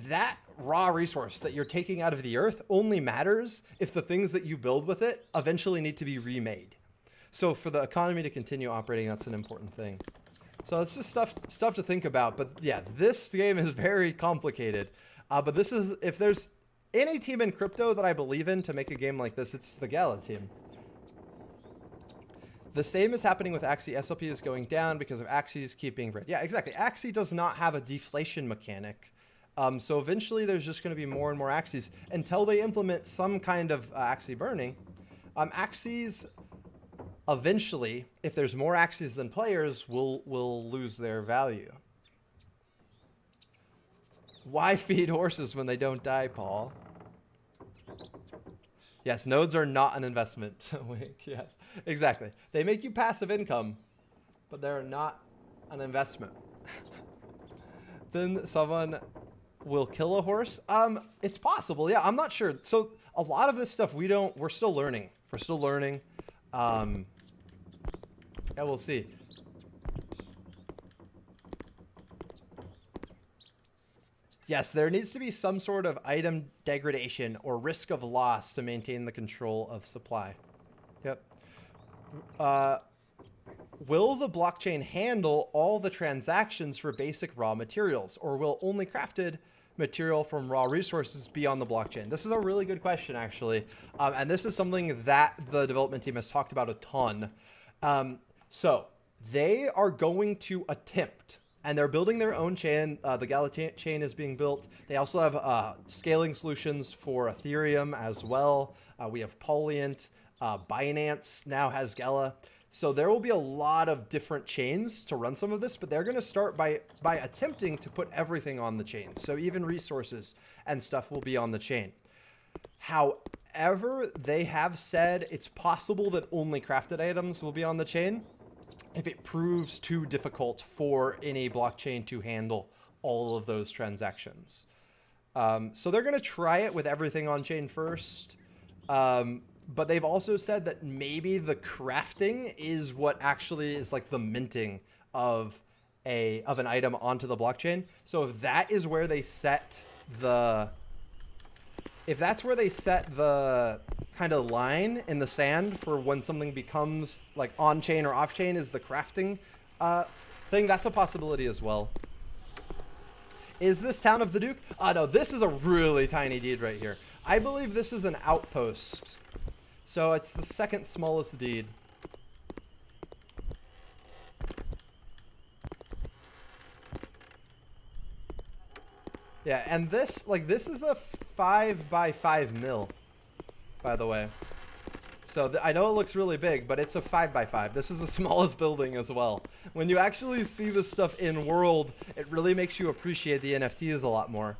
that raw resource that you're taking out of the earth only matters if the things that you build with it eventually need to be remade. So for the economy to continue operating, that's an important thing. So it's just stuff to think about. But yeah, this game is very complicated. But this is, if there's any team in crypto that I believe in to make a game like this, it's the Gala team. The same is happening with Axie. SLP is going down because of Axie's keeping red. Yeah, exactly. Axie does not have a deflation mechanic. So eventually there's just going to be more and more Axies until they implement some kind of Axie burning. Axies eventually, if there's more Axies than players, will lose their value. Why feed horses when they don't die, Paul? Yes, nodes are not an investment. Yes, exactly. They make you passive income, but they're not an investment. Then someone will kill a horse. It's possible. Yeah, I'm not sure. So a lot of this stuff we're still learning. We're still learning. Yeah, we'll see. Yes, there needs to be some sort of item degradation or risk of loss to maintain the control of supply. Yep. Will the blockchain handle all the transactions for basic raw materials, or will only crafted material from raw resources be on the blockchain? This is a really good question, actually. And this is something that the development team has talked about a ton. So they are going to attempt, and they're building their own chain. The Gala chain is being built. They also have scaling solutions for Ethereum as well. We have Polyant. Binance now has Gala. So there will be a lot of different chains to run some of this, but they're going to start by attempting to put everything on the chain. So even resources and stuff will be on the chain. However, they have said it's possible that only crafted items will be on the chain if it proves too difficult for any blockchain to handle all of those transactions. So they're going to try it with everything on chain first. But they've also said that maybe the crafting is what actually is like the minting of an item onto the blockchain. So if that is where they set the kind of line in the sand for when something becomes like on chain or off chain is the crafting thing, that's a possibility as well. Is this Town of the Duke? No, this is a really tiny deed right here. I believe this is an outpost. So it's the second smallest deed. Yeah, and this is a 5 by 5 mil, by the way. So I know it looks really big, but it's a 5 by 5. This is the smallest building as well. When you actually see this stuff in world, it really makes you appreciate the NFTs a lot more,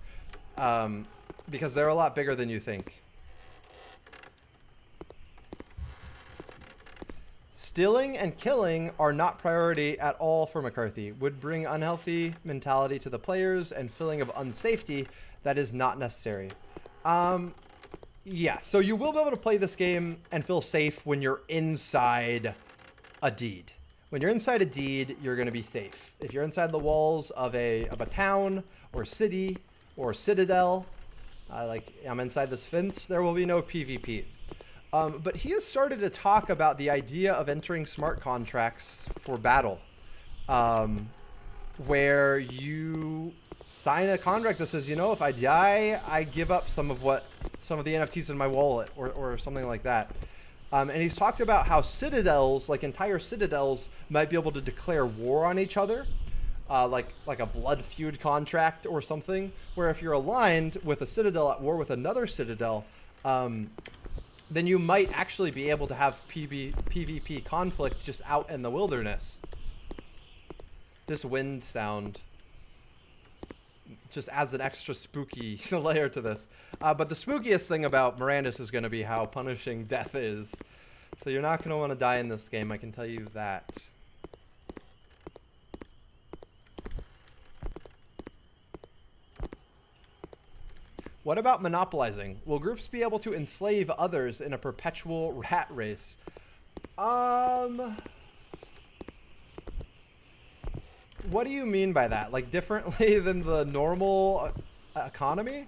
because they're a lot bigger than you think. Stealing and killing are not priority at all for McCarthy. Would bring unhealthy mentality to the players and feeling of unsafety that is not necessary. Yeah, so you will be able to play this game and feel safe when you're inside a deed. When you're inside a deed, you're going to be safe. If you're inside the walls of a town or city or citadel, like I'm inside this fence, there will be no PvP. But he has started to talk about the idea of entering smart contracts for battle, where you sign a contract that says, you know, if I die, I give up some of the NFTs in my wallet or something like that. And he's talked about how citadels, like entire citadels, might be able to declare war on each other, like a blood feud contract or something, where if you're aligned with a citadel at war with another citadel, then you might actually be able to have PvP conflict just out in the wilderness. This wind sound just adds an extra spooky layer to this. But the spookiest thing about Mirandus is going to be how punishing death is. So you're not going to want to die in this game, I can tell you that. What about monopolizing? Will groups be able to enslave others in a perpetual rat race? What do you mean by that? Like differently than the normal economy?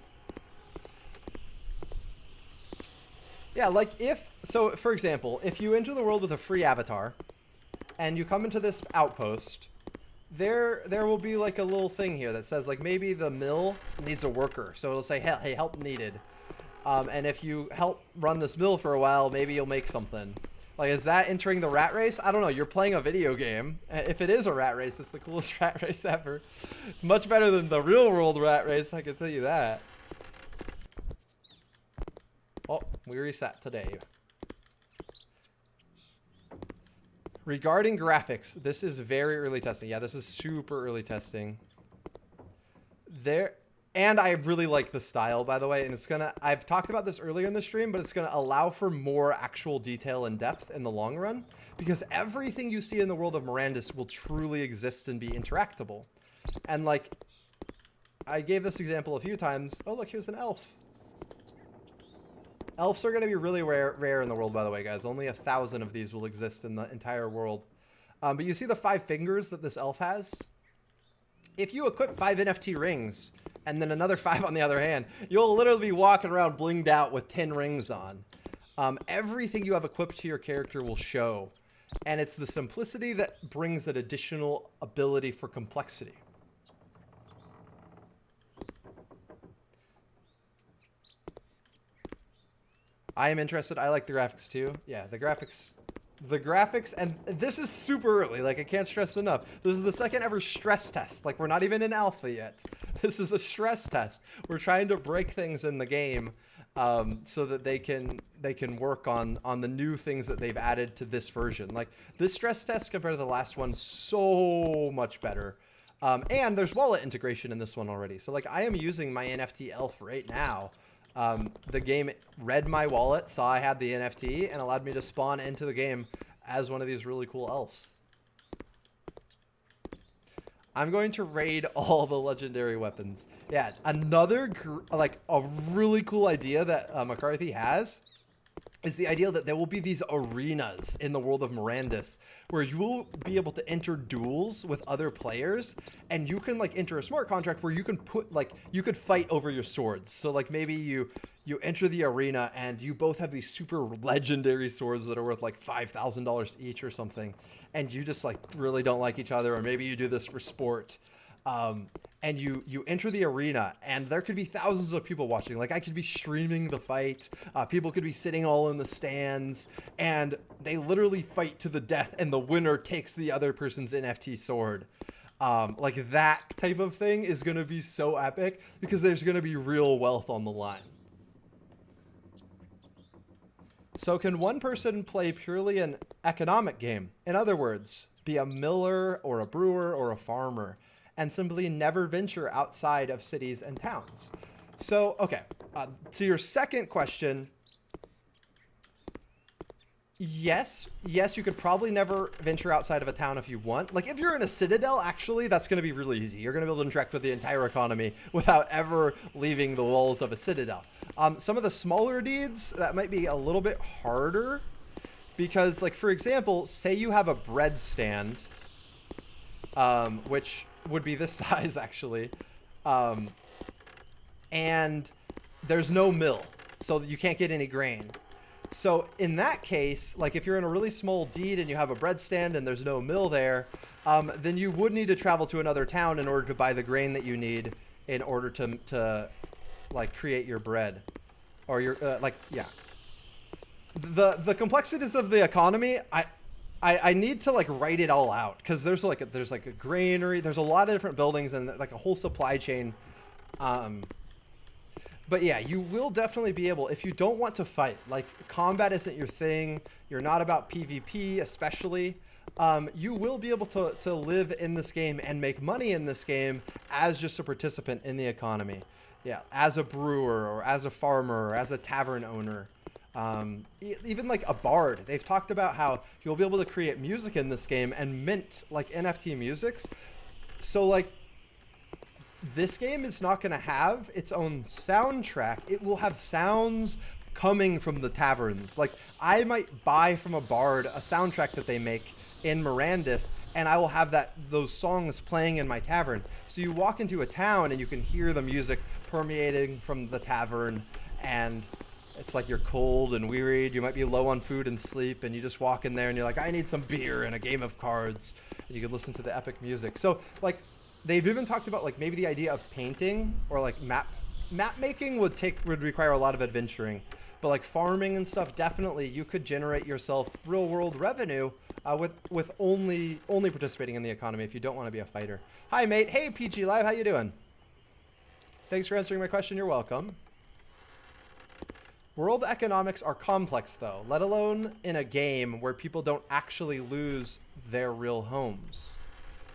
Yeah, like so for example, if you enter the world with a free avatar and you come into this outpost, there will be like a little thing here that says like maybe the mill needs a worker. So it'll say, hey, help needed. And if you help run this mill for a while, maybe you'll make something. Like, is that entering the rat race? I don't know. You're playing a video game. If it is a rat race, it's the coolest rat race ever. It's much better than the real world rat race, I can tell you that. Oh, we reset today. Regarding graphics, this is very early testing. Yeah, this is super early testing. And I really like the style, by the way, and I've talked about this earlier in the stream, but it's gonna allow for more actual detail and depth in the long run, because everything you see in the world of Mirandus will truly exist and be interactable. And like, I gave this example a few times. Oh, look, here's an elf. Elves are gonna be really rare in the world, by the way, guys. Only 1,000 of these will exist in the entire world. But you see the 5 fingers that this elf has? If you equip 5 NFT rings, and then another 5 on the other hand, you'll literally be walking around blinged out with 10 rings on. Everything you have equipped to your character will show. And it's the simplicity that brings that additional ability for complexity. I am interested. I like the graphics too. Yeah, the graphics, and this is super early. Like, I can't stress enough. This is the second ever stress test. Like, we're not even in alpha yet. This is a stress test. We're trying to break things in the game so that they can work on the new things that they've added to this version. Like, this stress test compared to the last one, so much better. And there's wallet integration in this one already. So, like, I am using my NFT elf right now. The game read my wallet, saw I had the NFT, and allowed me to spawn into the game as one of these really cool elves. I'm going to raid all the legendary weapons. Yeah, another, like, a really cool idea that McCarthy has is the idea that there will be these arenas in the world of Mirandus where you will be able to enter duels with other players, and you can like enter a smart contract where you can put like, you could fight over your swords. So like maybe you enter the arena and you both have these super legendary swords that are worth like $5,000 each or something, and you just like really don't like each other, or maybe you do this for sport. And you enter the arena, and there could be thousands of people watching. Like I could be streaming the fight. People could be sitting all in the stands, and they literally fight to the death, and the winner takes the other person's NFT sword. Like that type of thing is going to be so epic because there's going to be real wealth on the line. So can one person play purely an economic game? In other words, be a miller or a brewer or a farmer, and simply never venture outside of cities and towns? So, okay, to your second question, yes, you could probably never venture outside of a town if you want. Like if you're in a citadel, actually, that's going to be really easy. You're going to be able to interact with the entire economy without ever leaving the walls of a citadel. Some of the smaller deeds, that might be a little bit harder because, like, for example, say you have a bread stand, which would be this size actually, and there's no mill, so you can't get any grain. So in that case, like if you're in a really small deed and you have a bread stand and there's no mill there, then you would need to travel to another town in order to buy the grain that you need in order to like create your bread, or your the complexities of the economy. I need to like write it all out because there's like a granary, there's a lot of different buildings and like a whole supply chain. But yeah, you will definitely be able, if you don't want to fight, like combat isn't your thing, you're not about PvP especially, you will be able to live in this game and make money in this game as just a participant in the economy. Yeah, as a brewer or as a farmer or as a tavern owner. Even like a bard. They've talked about how you'll be able to create music in this game and mint like NFT musics. So like this game is not going to have its own soundtrack. It will have sounds coming from the taverns. Like I might buy from a bard a soundtrack that they make in Mirandus, and I will have those songs playing in my tavern. So you walk into a town and you can hear the music permeating from the tavern, and it's like you're cold and wearied. You might be low on food and sleep, and you just walk in there and you're like, I need some beer and a game of cards. And you could listen to the epic music. So like they've even talked about like maybe the idea of painting or like map making would require a lot of adventuring. But like farming and stuff, definitely you could generate yourself real world revenue with only participating in the economy if you don't want to be a fighter. Hi mate. Hey PG Live, how you doing? Thanks for answering my question. You're welcome. World economics are complex though, let alone in a game where people don't actually lose their real homes.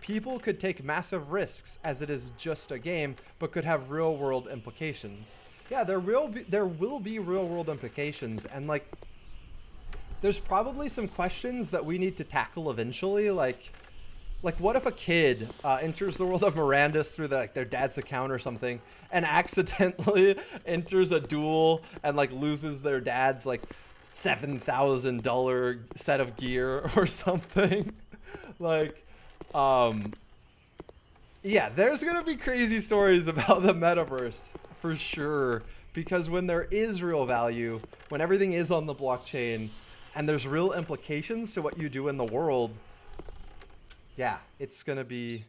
People could take massive risks as it is just a game, but could have real world implications. Yeah, there will be real world implications, and like there's probably some questions that we need to tackle eventually, like what if a kid enters the world of Mirandus through their dad's account or something and accidentally enters a duel and like loses their dad's like $7,000 set of gear or something? Like yeah, there's gonna be crazy stories about the metaverse for sure, because when there is real value, when everything is on the blockchain and there's real implications to what you do in the world, yeah, it's gonna be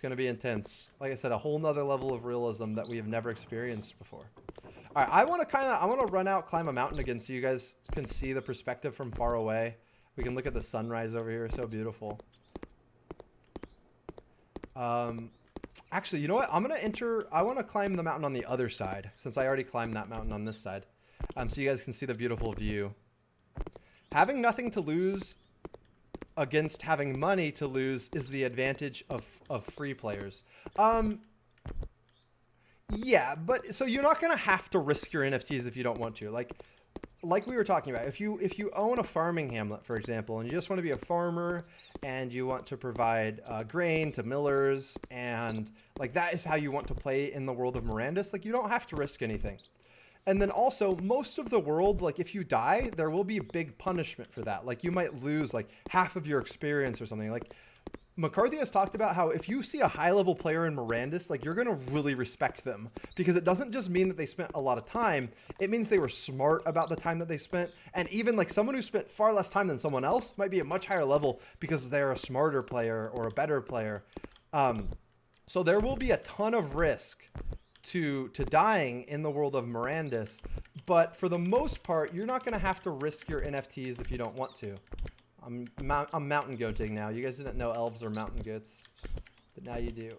intense. Like I said, a whole nother level of realism that we have never experienced before. All right, I want to run out, climb a mountain again so you guys can see the perspective from far away. We can look at the sunrise over here, so beautiful. Actually, you know what? I want to climb the mountain on the other side, since I already climbed that mountain on this side. So you guys can see the beautiful view. Having nothing to lose against having money to lose is the advantage of free players. Yeah, but so you're not going to have to risk your NFTs if you don't want to. Like we were talking about, if you own a farming hamlet, for example, and you just want to be a farmer and you want to provide grain to millers, and like that is how you want to play in the world of Mirandus, like you don't have to risk anything. And then also most of the world, like if you die, there will be big punishment for that. Like you might lose like half of your experience or something. Like McCarthy has talked about how if you see a high level player in Mirandus, like you're going to really respect them because it doesn't just mean that they spent a lot of time. It means they were smart about the time that they spent. And even like someone who spent far less time than someone else might be a much higher level because they're a smarter player or a better player. So there will be a ton of risk to dying in the world of Mirandus. But for the most part, you're not going to have to risk your NFTs if you don't want to. I'm mountain goating now. You guys didn't know elves are mountain goats, but now you do.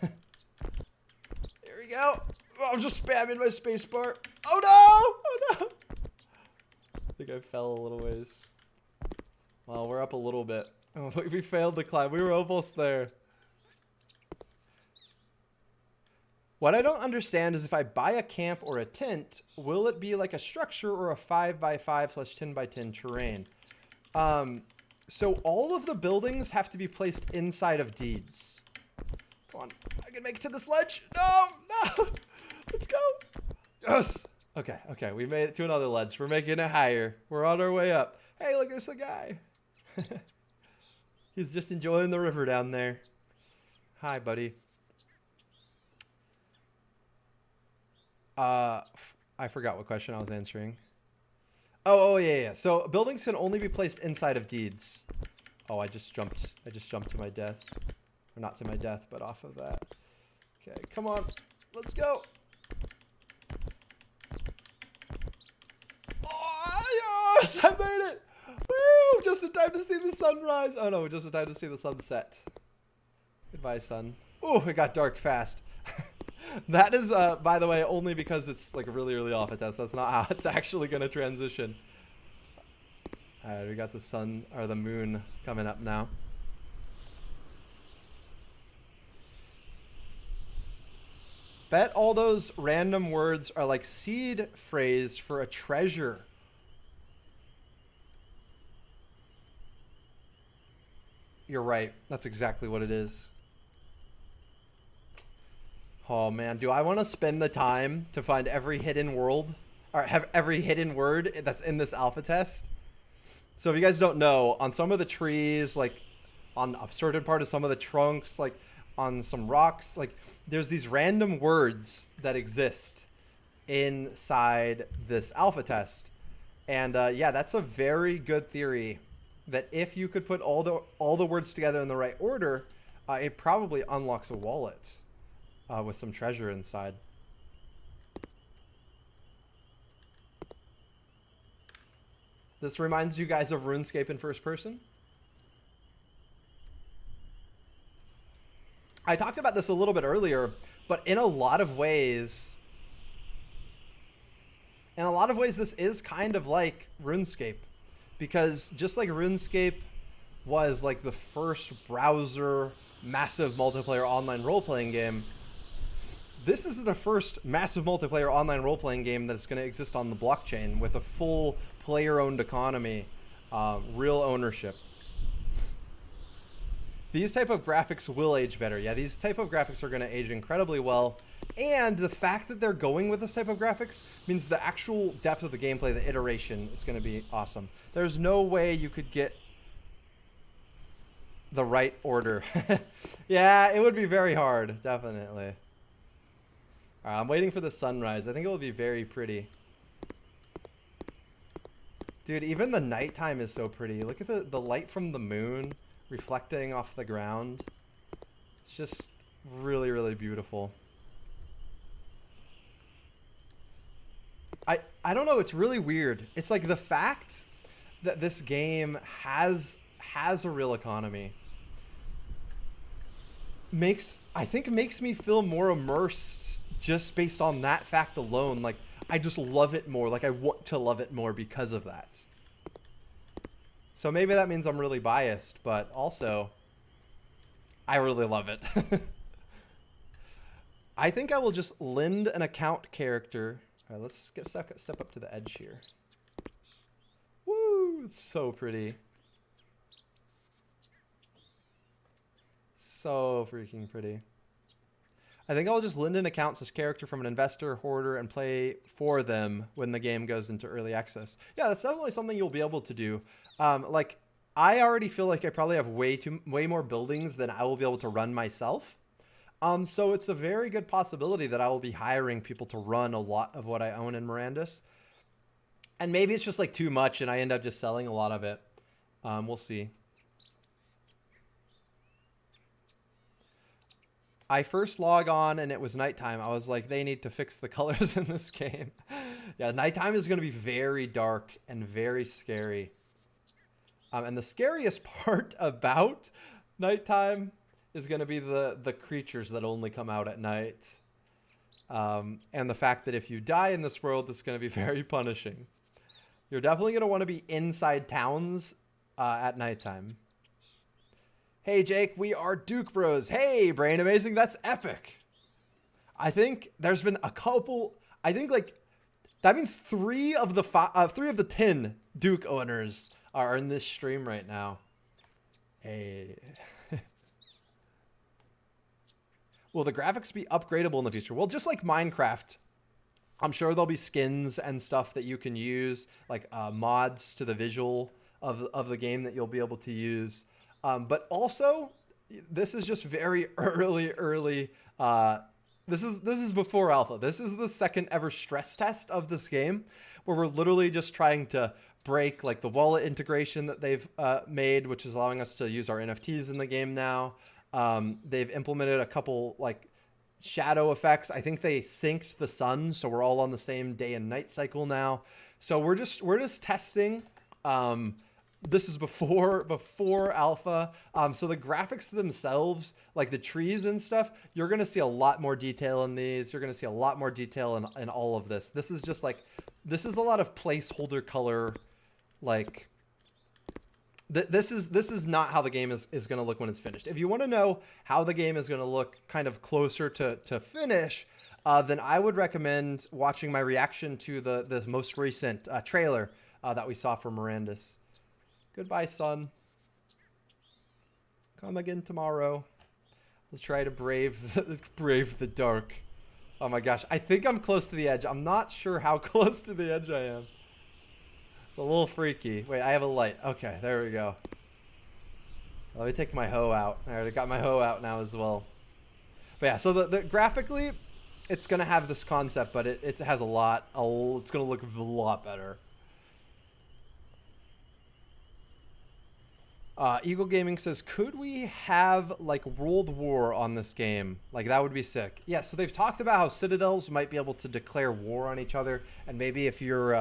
Here we go. Oh, I'm just spamming my space bar. Oh no! Oh no! I think I fell a little ways. Well, we're up a little bit. Oh, we failed the climb. We were almost there. What I don't understand is if I buy a camp or a tent, will it be like a structure or a 5x5/10x10 terrain? So all of the buildings have to be placed inside of deeds. Come on, I can make it to the ledge. No, let's go. Yes. Okay, we made it to another ledge. We're making it higher. We're on our way up. Hey, look, there's a guy. He's just enjoying the river down there. Hi, buddy. I forgot what question I was answering. Oh yeah. So buildings can only be placed inside of deeds. Oh, I just jumped to my death. Or not to my death, but off of that. Okay, come on. Let's go. Oh, yes! I made it! Woo! Just in time to see the sunrise. Oh no, just in time to see the sunset. Goodbye, sun. Oh, it got dark fast. That is, by the way, only because it's like really, really off a test. That's not how it's actually going to transition. All right, we got the sun or the moon coming up now. Bet all those random words are like seed phrase for a treasure. You're right. That's exactly what it is. Oh man, do I want to spend the time to find every hidden world or have every hidden word that's in this alpha test? So if you guys don't know, on some of the trees, like on a certain part of some of the trunks, like on some rocks, like there's these random words that exist inside this alpha test. And yeah, that's a very good theory that if you could put all the words together in the right order, it probably unlocks a wallet. With some treasure inside. This reminds you guys of RuneScape in first person. I talked about this a little bit earlier, but in a lot of ways, this is kind of like RuneScape, because just like RuneScape was like the first browser massive multiplayer online role-playing game, this is the first massive multiplayer online role-playing game that's going to exist on the blockchain with a full player-owned economy, real ownership. These type of graphics will age better. Yeah, these type of graphics are going to age incredibly well. And the fact that they're going with this type of graphics means the actual depth of the gameplay, the iteration, is going to be awesome. There's no way you could get the right order. Yeah, it would be very hard, definitely. I'm waiting for the sunrise. I think it will be very pretty. Dude, even the nighttime is so pretty. Look at the light from the moon reflecting off the ground. It's just really, really beautiful. I don't know. It's really weird. It's like the fact that this game has a real economy makes me feel more immersed just based on that fact alone. Like, I just love it more. Like, I want to love it more because of that. So maybe that means I'm really biased, but also I really love it. I think I will just lend an account character. All right, let's step up to the edge here. Woo! It's so pretty. So freaking pretty. I think I'll just lend in accounts as character from an investor, hoarder, and play for them when the game goes into early access. Yeah, that's definitely something you'll be able to do. Like, I already feel like I probably have way more buildings than I will be able to run myself. So it's a very good possibility that I will be hiring people to run a lot of what I own in Mirandus. And maybe it's just like too much and I end up just selling a lot of it. We'll see. I first log on and it was nighttime. I was like, they need to fix the colors in this game. Yeah, nighttime is going to be very dark and very scary. And the scariest part about nighttime is going to be the creatures that only come out at night. And the fact that if you die in this world, it's going to be very punishing. You're definitely going to want to be inside towns at nighttime. Hey, Jake, we are Duke Bros. Hey, Brain Amazing, that's epic. I think there's been a couple, I think like, that means 3 of the 10 Duke owners are in this stream right now. Hey. Will the graphics be upgradable in the future? Well, just like Minecraft, I'm sure there'll be skins and stuff that you can use, like mods to the visual of the game that you'll be able to use. But also, this is just very early. This is before alpha. This is the second ever stress test of this game, where we're literally just trying to break like the wallet integration that they've made, which is allowing us to use our NFTs in the game now. They've implemented a couple like shadow effects. I think they synced the sun, so we're all on the same day and night cycle now. So we're just testing. This is before alpha. So the graphics themselves, like the trees and stuff, you're going to see a lot more detail in these. You're going to see a lot more detail in all of this. This is just like, this is a lot of placeholder color. Like this is not how the game is going to look when it's finished. If you want to know how the game is going to look kind of closer to finish, then I would recommend watching my reaction to the most recent trailer that we saw for Mirandus. Goodbye, sun. Come again tomorrow. Let's try to brave the dark. Oh my gosh. I think I'm close to the edge. I'm not sure how close to the edge I am. It's a little freaky. Wait, I have a light. Okay, there we go. Let me take my hoe out. All right, I got my hoe out now as well. But yeah, so the graphically, it's going to have this concept, but it has a lot. It's going to look a lot better. Eagle Gaming says, could we have like World War on this game? Like that would be sick. Yeah, so they've talked about how citadels might be able to declare war on each other, and maybe if you're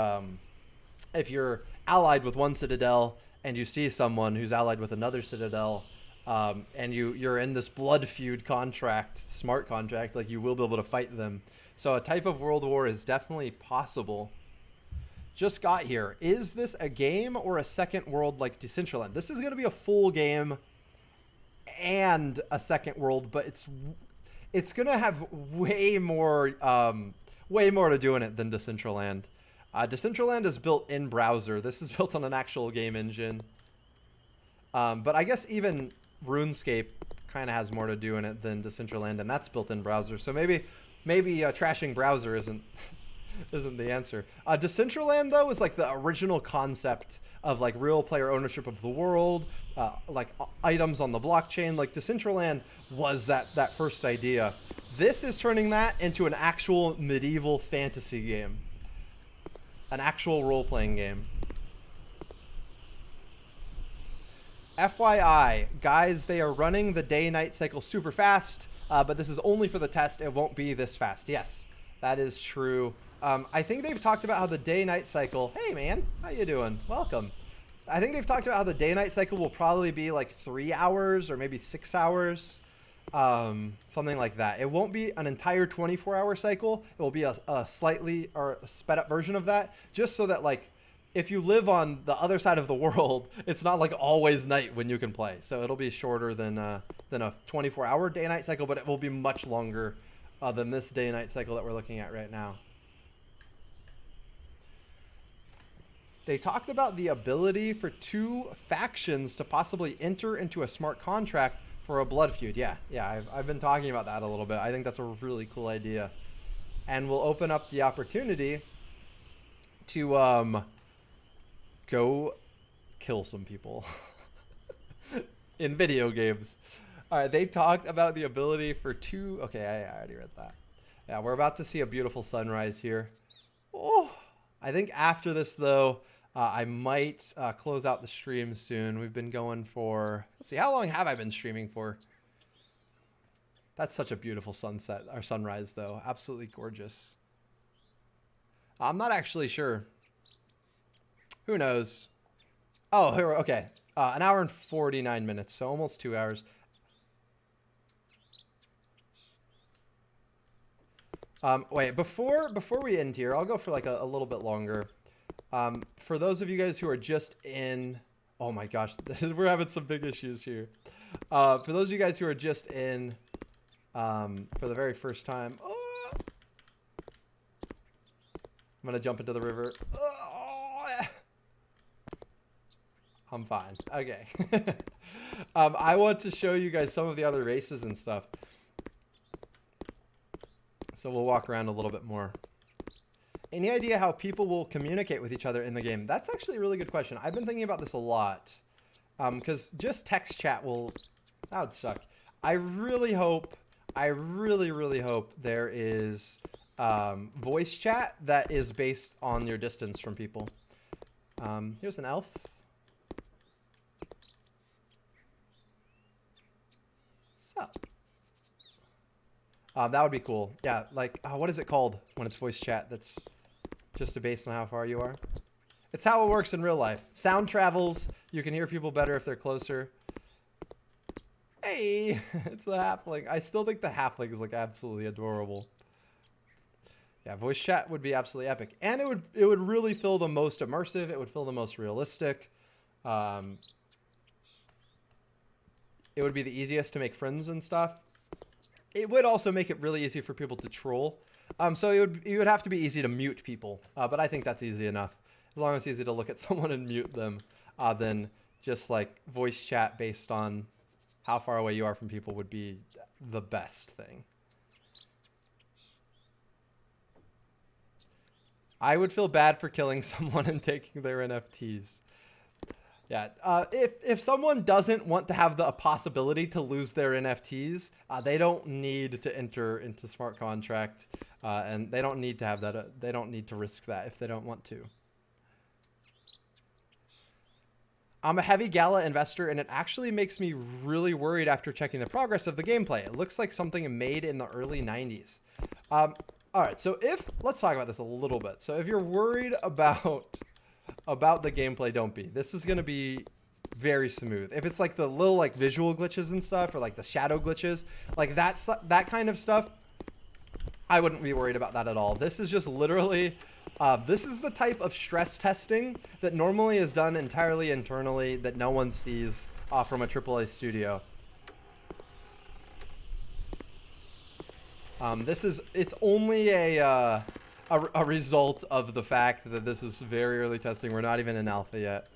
allied with one citadel and you see someone who's allied with another citadel, and you're in this blood feud contract, smart contract, like you will be able to fight them. So a type of World War is definitely possible. Just got here. Is this a game or a second world like Decentraland? This is going to be a full game and a second world, but it's going to have way more to do in it than Decentraland. Decentraland is built in browser. This is built on an actual game engine. But I guess even RuneScape kind of has more to do in it than Decentraland, and that's built in browser. So maybe trashing browser isn't the answer. Decentraland though is like the original concept of like real player ownership of the world, like items on the blockchain. Like Decentraland was that first idea. This is turning that into an actual medieval fantasy game, an actual role-playing game. FYI, guys, they are running the day-night cycle super fast, but this is only for the test. It won't be this fast. Yes, that is true. I think they've talked about how the day-night cycle... Hey, man. How you doing? Welcome. I think they've talked about how the day-night cycle will probably be like 3 hours or maybe 6 hours. Something like that. It won't be an entire 24-hour cycle. It will be a slightly or a sped-up version of that, just so that, like, if you live on the other side of the world, it's not like always night when you can play. So it'll be shorter than a 24-hour day-night cycle, but it will be much longer than this day-night cycle that we're looking at right now. They talked about the ability for 2 factions to possibly enter into a smart contract For a blood feud, yeah. I've been talking about that a little bit. I think that's a really cool idea. And we'll open up the opportunity to go kill some people in video games. All right, they talked about the ability for two. Okay, I already read that. Yeah, we're about to see a beautiful sunrise here. Oh, I think after this, though, I might close out the stream soon. We've been going for, let's see, how long have I been streaming for? That's such a beautiful sunset, or sunrise, though. Absolutely gorgeous. I'm not actually sure. Who knows? Oh, here, okay. An hour and 49 minutes, so almost 2 hours. Wait, before we end here, I'll go for like a little bit longer. For those of you guys who are just in, oh my gosh, we're having some big issues here. For those of you guys who are just in for the very first time, I'm gonna jump into the river. I'm fine. Okay. I want to show you guys some of the other races and stuff. So we'll walk around a little bit more. Any idea how people will communicate with each other in the game? That's actually a really good question. I've been thinking about this a lot. Because just text chat that would suck. I really hope, I really hope there is voice chat that is based on your distance from people. Here's an elf. What's up? That would be cool. Yeah, like, what is it called when it's voice chat that's just based on how far you are? It's how it works in real life. Sound travels. You can hear people better if they're closer. Hey, it's the halfling. I still think the halfling is like absolutely adorable. Yeah, voice chat would be absolutely epic. And it would really feel the most immersive. It would feel the most realistic. It would be the easiest to make friends and stuff. It would also make it really easy for people to troll. So it would have to be easy to mute people. But I think that's easy enough. As long as it's easy to look at someone and mute them, then just like voice chat based on how far away you are from people would be the best thing. I would feel bad for killing someone and taking their NFTs. Yeah, if someone doesn't want to have the possibility to lose their NFTs, they don't need to enter into smart contract, and they don't need to have that. They don't need to risk that if they don't want to. I'm a heavy Gala investor, and it actually makes me really worried after checking the progress of the gameplay. It looks like something made in the early 90s. All right, so let's talk about this a little bit. So if you're worried about the gameplay, don't be. This is going to be very smooth. If it's like the little like visual glitches and stuff, or like the shadow glitches, like that kind of stuff, I wouldn't be worried about that at all. This is just literally, this is the type of stress testing that normally is done entirely internally that no one sees from a AAA studio. It's only a result of the fact that this is very early testing. We're not even in alpha yet.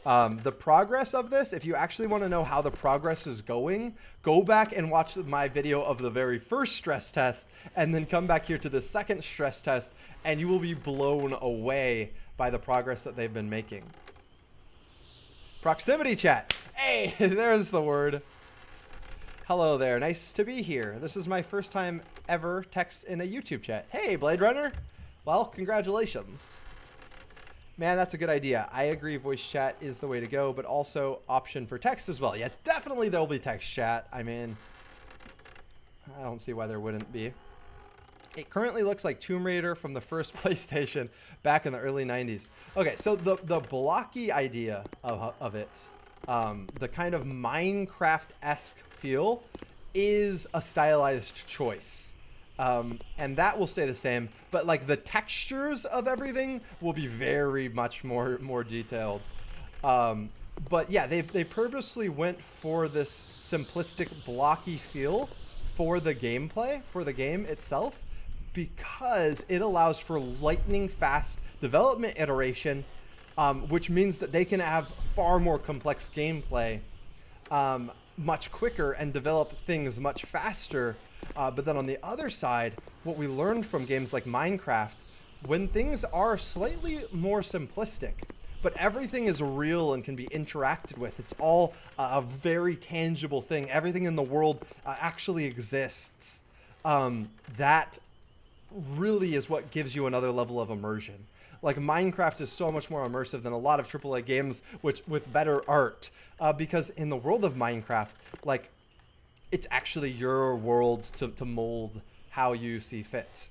The progress of this, if you actually want to know how the progress is going, go back and watch my video of the very first stress test and then come back here to the second stress test, and you will be blown away by the progress that they've been making. Proximity chat. Hey, there's the word. Hello there, nice to be here. This is my first time ever text in a YouTube chat. Hey, Blade Runner. Well, congratulations. Man, that's a good idea. I agree voice chat is the way to go, but also option for text as well. Yeah, definitely there'll be text chat. I mean, I don't see why there wouldn't be. It currently looks like Tomb Raider from the first PlayStation back in the early 90s. Okay, so the blocky idea of it, the kind of Minecraft-esque feel, is a stylized choice. And that will stay the same, but like the textures of everything will be very much more detailed. But yeah, they purposely went for this simplistic blocky feel for the gameplay, for the game itself, because it allows for lightning fast development iteration, which means that they can have far more complex gameplay much quicker and develop things much faster. But then on the other side, what we learned from games like Minecraft, when things are slightly more simplistic, but everything is real and can be interacted with, it's all a very tangible thing. Everything in the world actually exists. That really is what gives you another level of immersion. Like Minecraft is so much more immersive than a lot of AAA games with better art, because in the world of Minecraft, like, it's actually your world to mold how you see fit.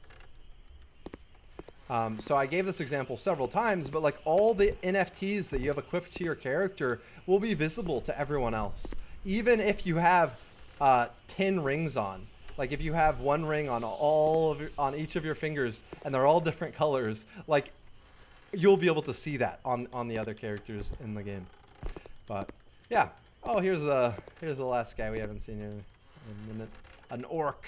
So I gave this example several times, but like all the NFTs that you have equipped to your character will be visible to everyone else. Even if you have 10 rings on. Like if you have one ring on on each of your fingers and they're all different colors, like you'll be able to see that on the other characters in the game. But yeah. Oh, here's the last guy we haven't seen in a minute. An orc.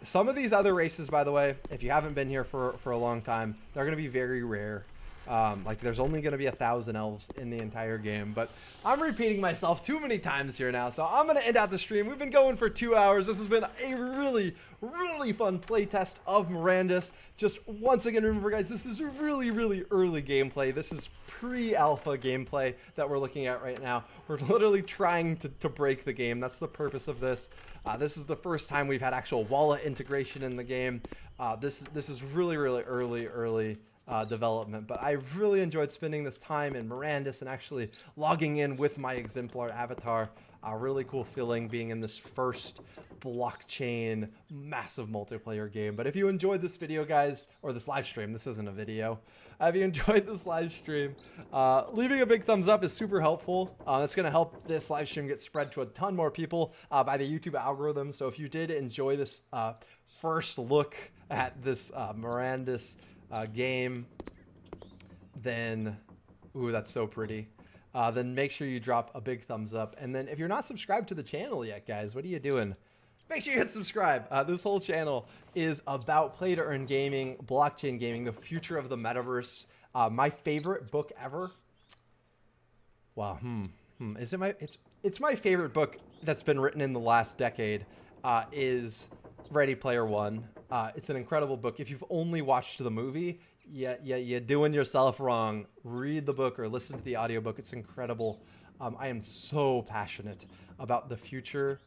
Some of these other races, by the way, if you haven't been here for a long time, they're going to be very rare. Like there's only going to be 1,000 elves in the entire game, but I'm repeating myself too many times here now, so I'm going to end out the stream. We've been going for 2 hours. This has been a really, really fun playtest of Mirandus. Just once again, remember guys, this is really, really early gameplay. This is pre-alpha gameplay that we're looking at right now. We're literally trying to break the game. That's the purpose of this. This is the first time we've had actual wallet integration in the game. This is really, really early development, but I really enjoyed spending this time in Mirandus and actually logging in with my Exemplar Avatar. A really cool feeling being in this first blockchain massive multiplayer game. But if you enjoyed this video, guys, or this live stream, this isn't a video. If you enjoyed this live stream, leaving a big thumbs up is super helpful. It's going to help this live stream get spread to a ton more people by the YouTube algorithm. So if you did enjoy this first look at this Mirandus game, then, ooh, that's so pretty. Then make sure you drop a big thumbs up. And then if you're not subscribed to the channel yet, guys, what are you doing? Make sure you hit subscribe. This whole channel is about play to earn gaming, blockchain gaming, the future of the metaverse. My favorite book ever. Wow. Is it it's my favorite book that's been written in the last decade. Is Ready Player One. It's an incredible book. If you've only watched the movie, you're doing yourself wrong. Read the book or listen to the audiobook. It's incredible. I am so passionate about the future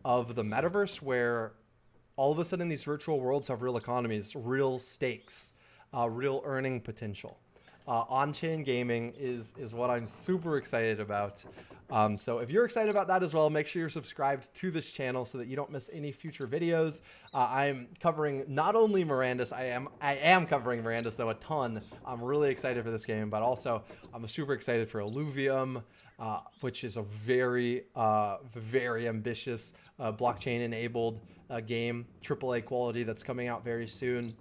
of the metaverse, where all of a sudden these virtual worlds have real economies, real stakes, real earning potential. On-chain gaming is what I'm super excited about. So if you're excited about that as well, make sure you're subscribed to this channel so that you don't miss any future videos. I'm covering not only Mirandus, I am covering Mirandus though a ton. I'm really excited for this game, but also I'm super excited for Illuvium, which is a very, very ambitious blockchain-enabled game, AAA quality that's coming out very soon.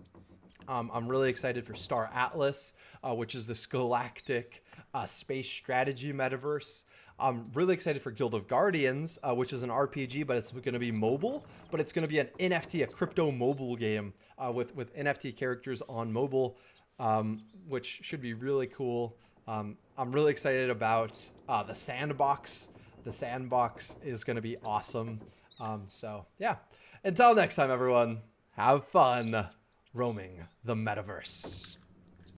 I'm really excited for Star Atlas, which is this galactic space strategy metaverse. I'm really excited for Guild of Guardians, which is an RPG, but it's going to be mobile. But it's going to be an NFT, a crypto mobile game with NFT characters on mobile, which should be really cool. I'm really excited about the Sandbox. The Sandbox is going to be awesome. So, yeah. Until next time, everyone, have fun roaming the metaverse.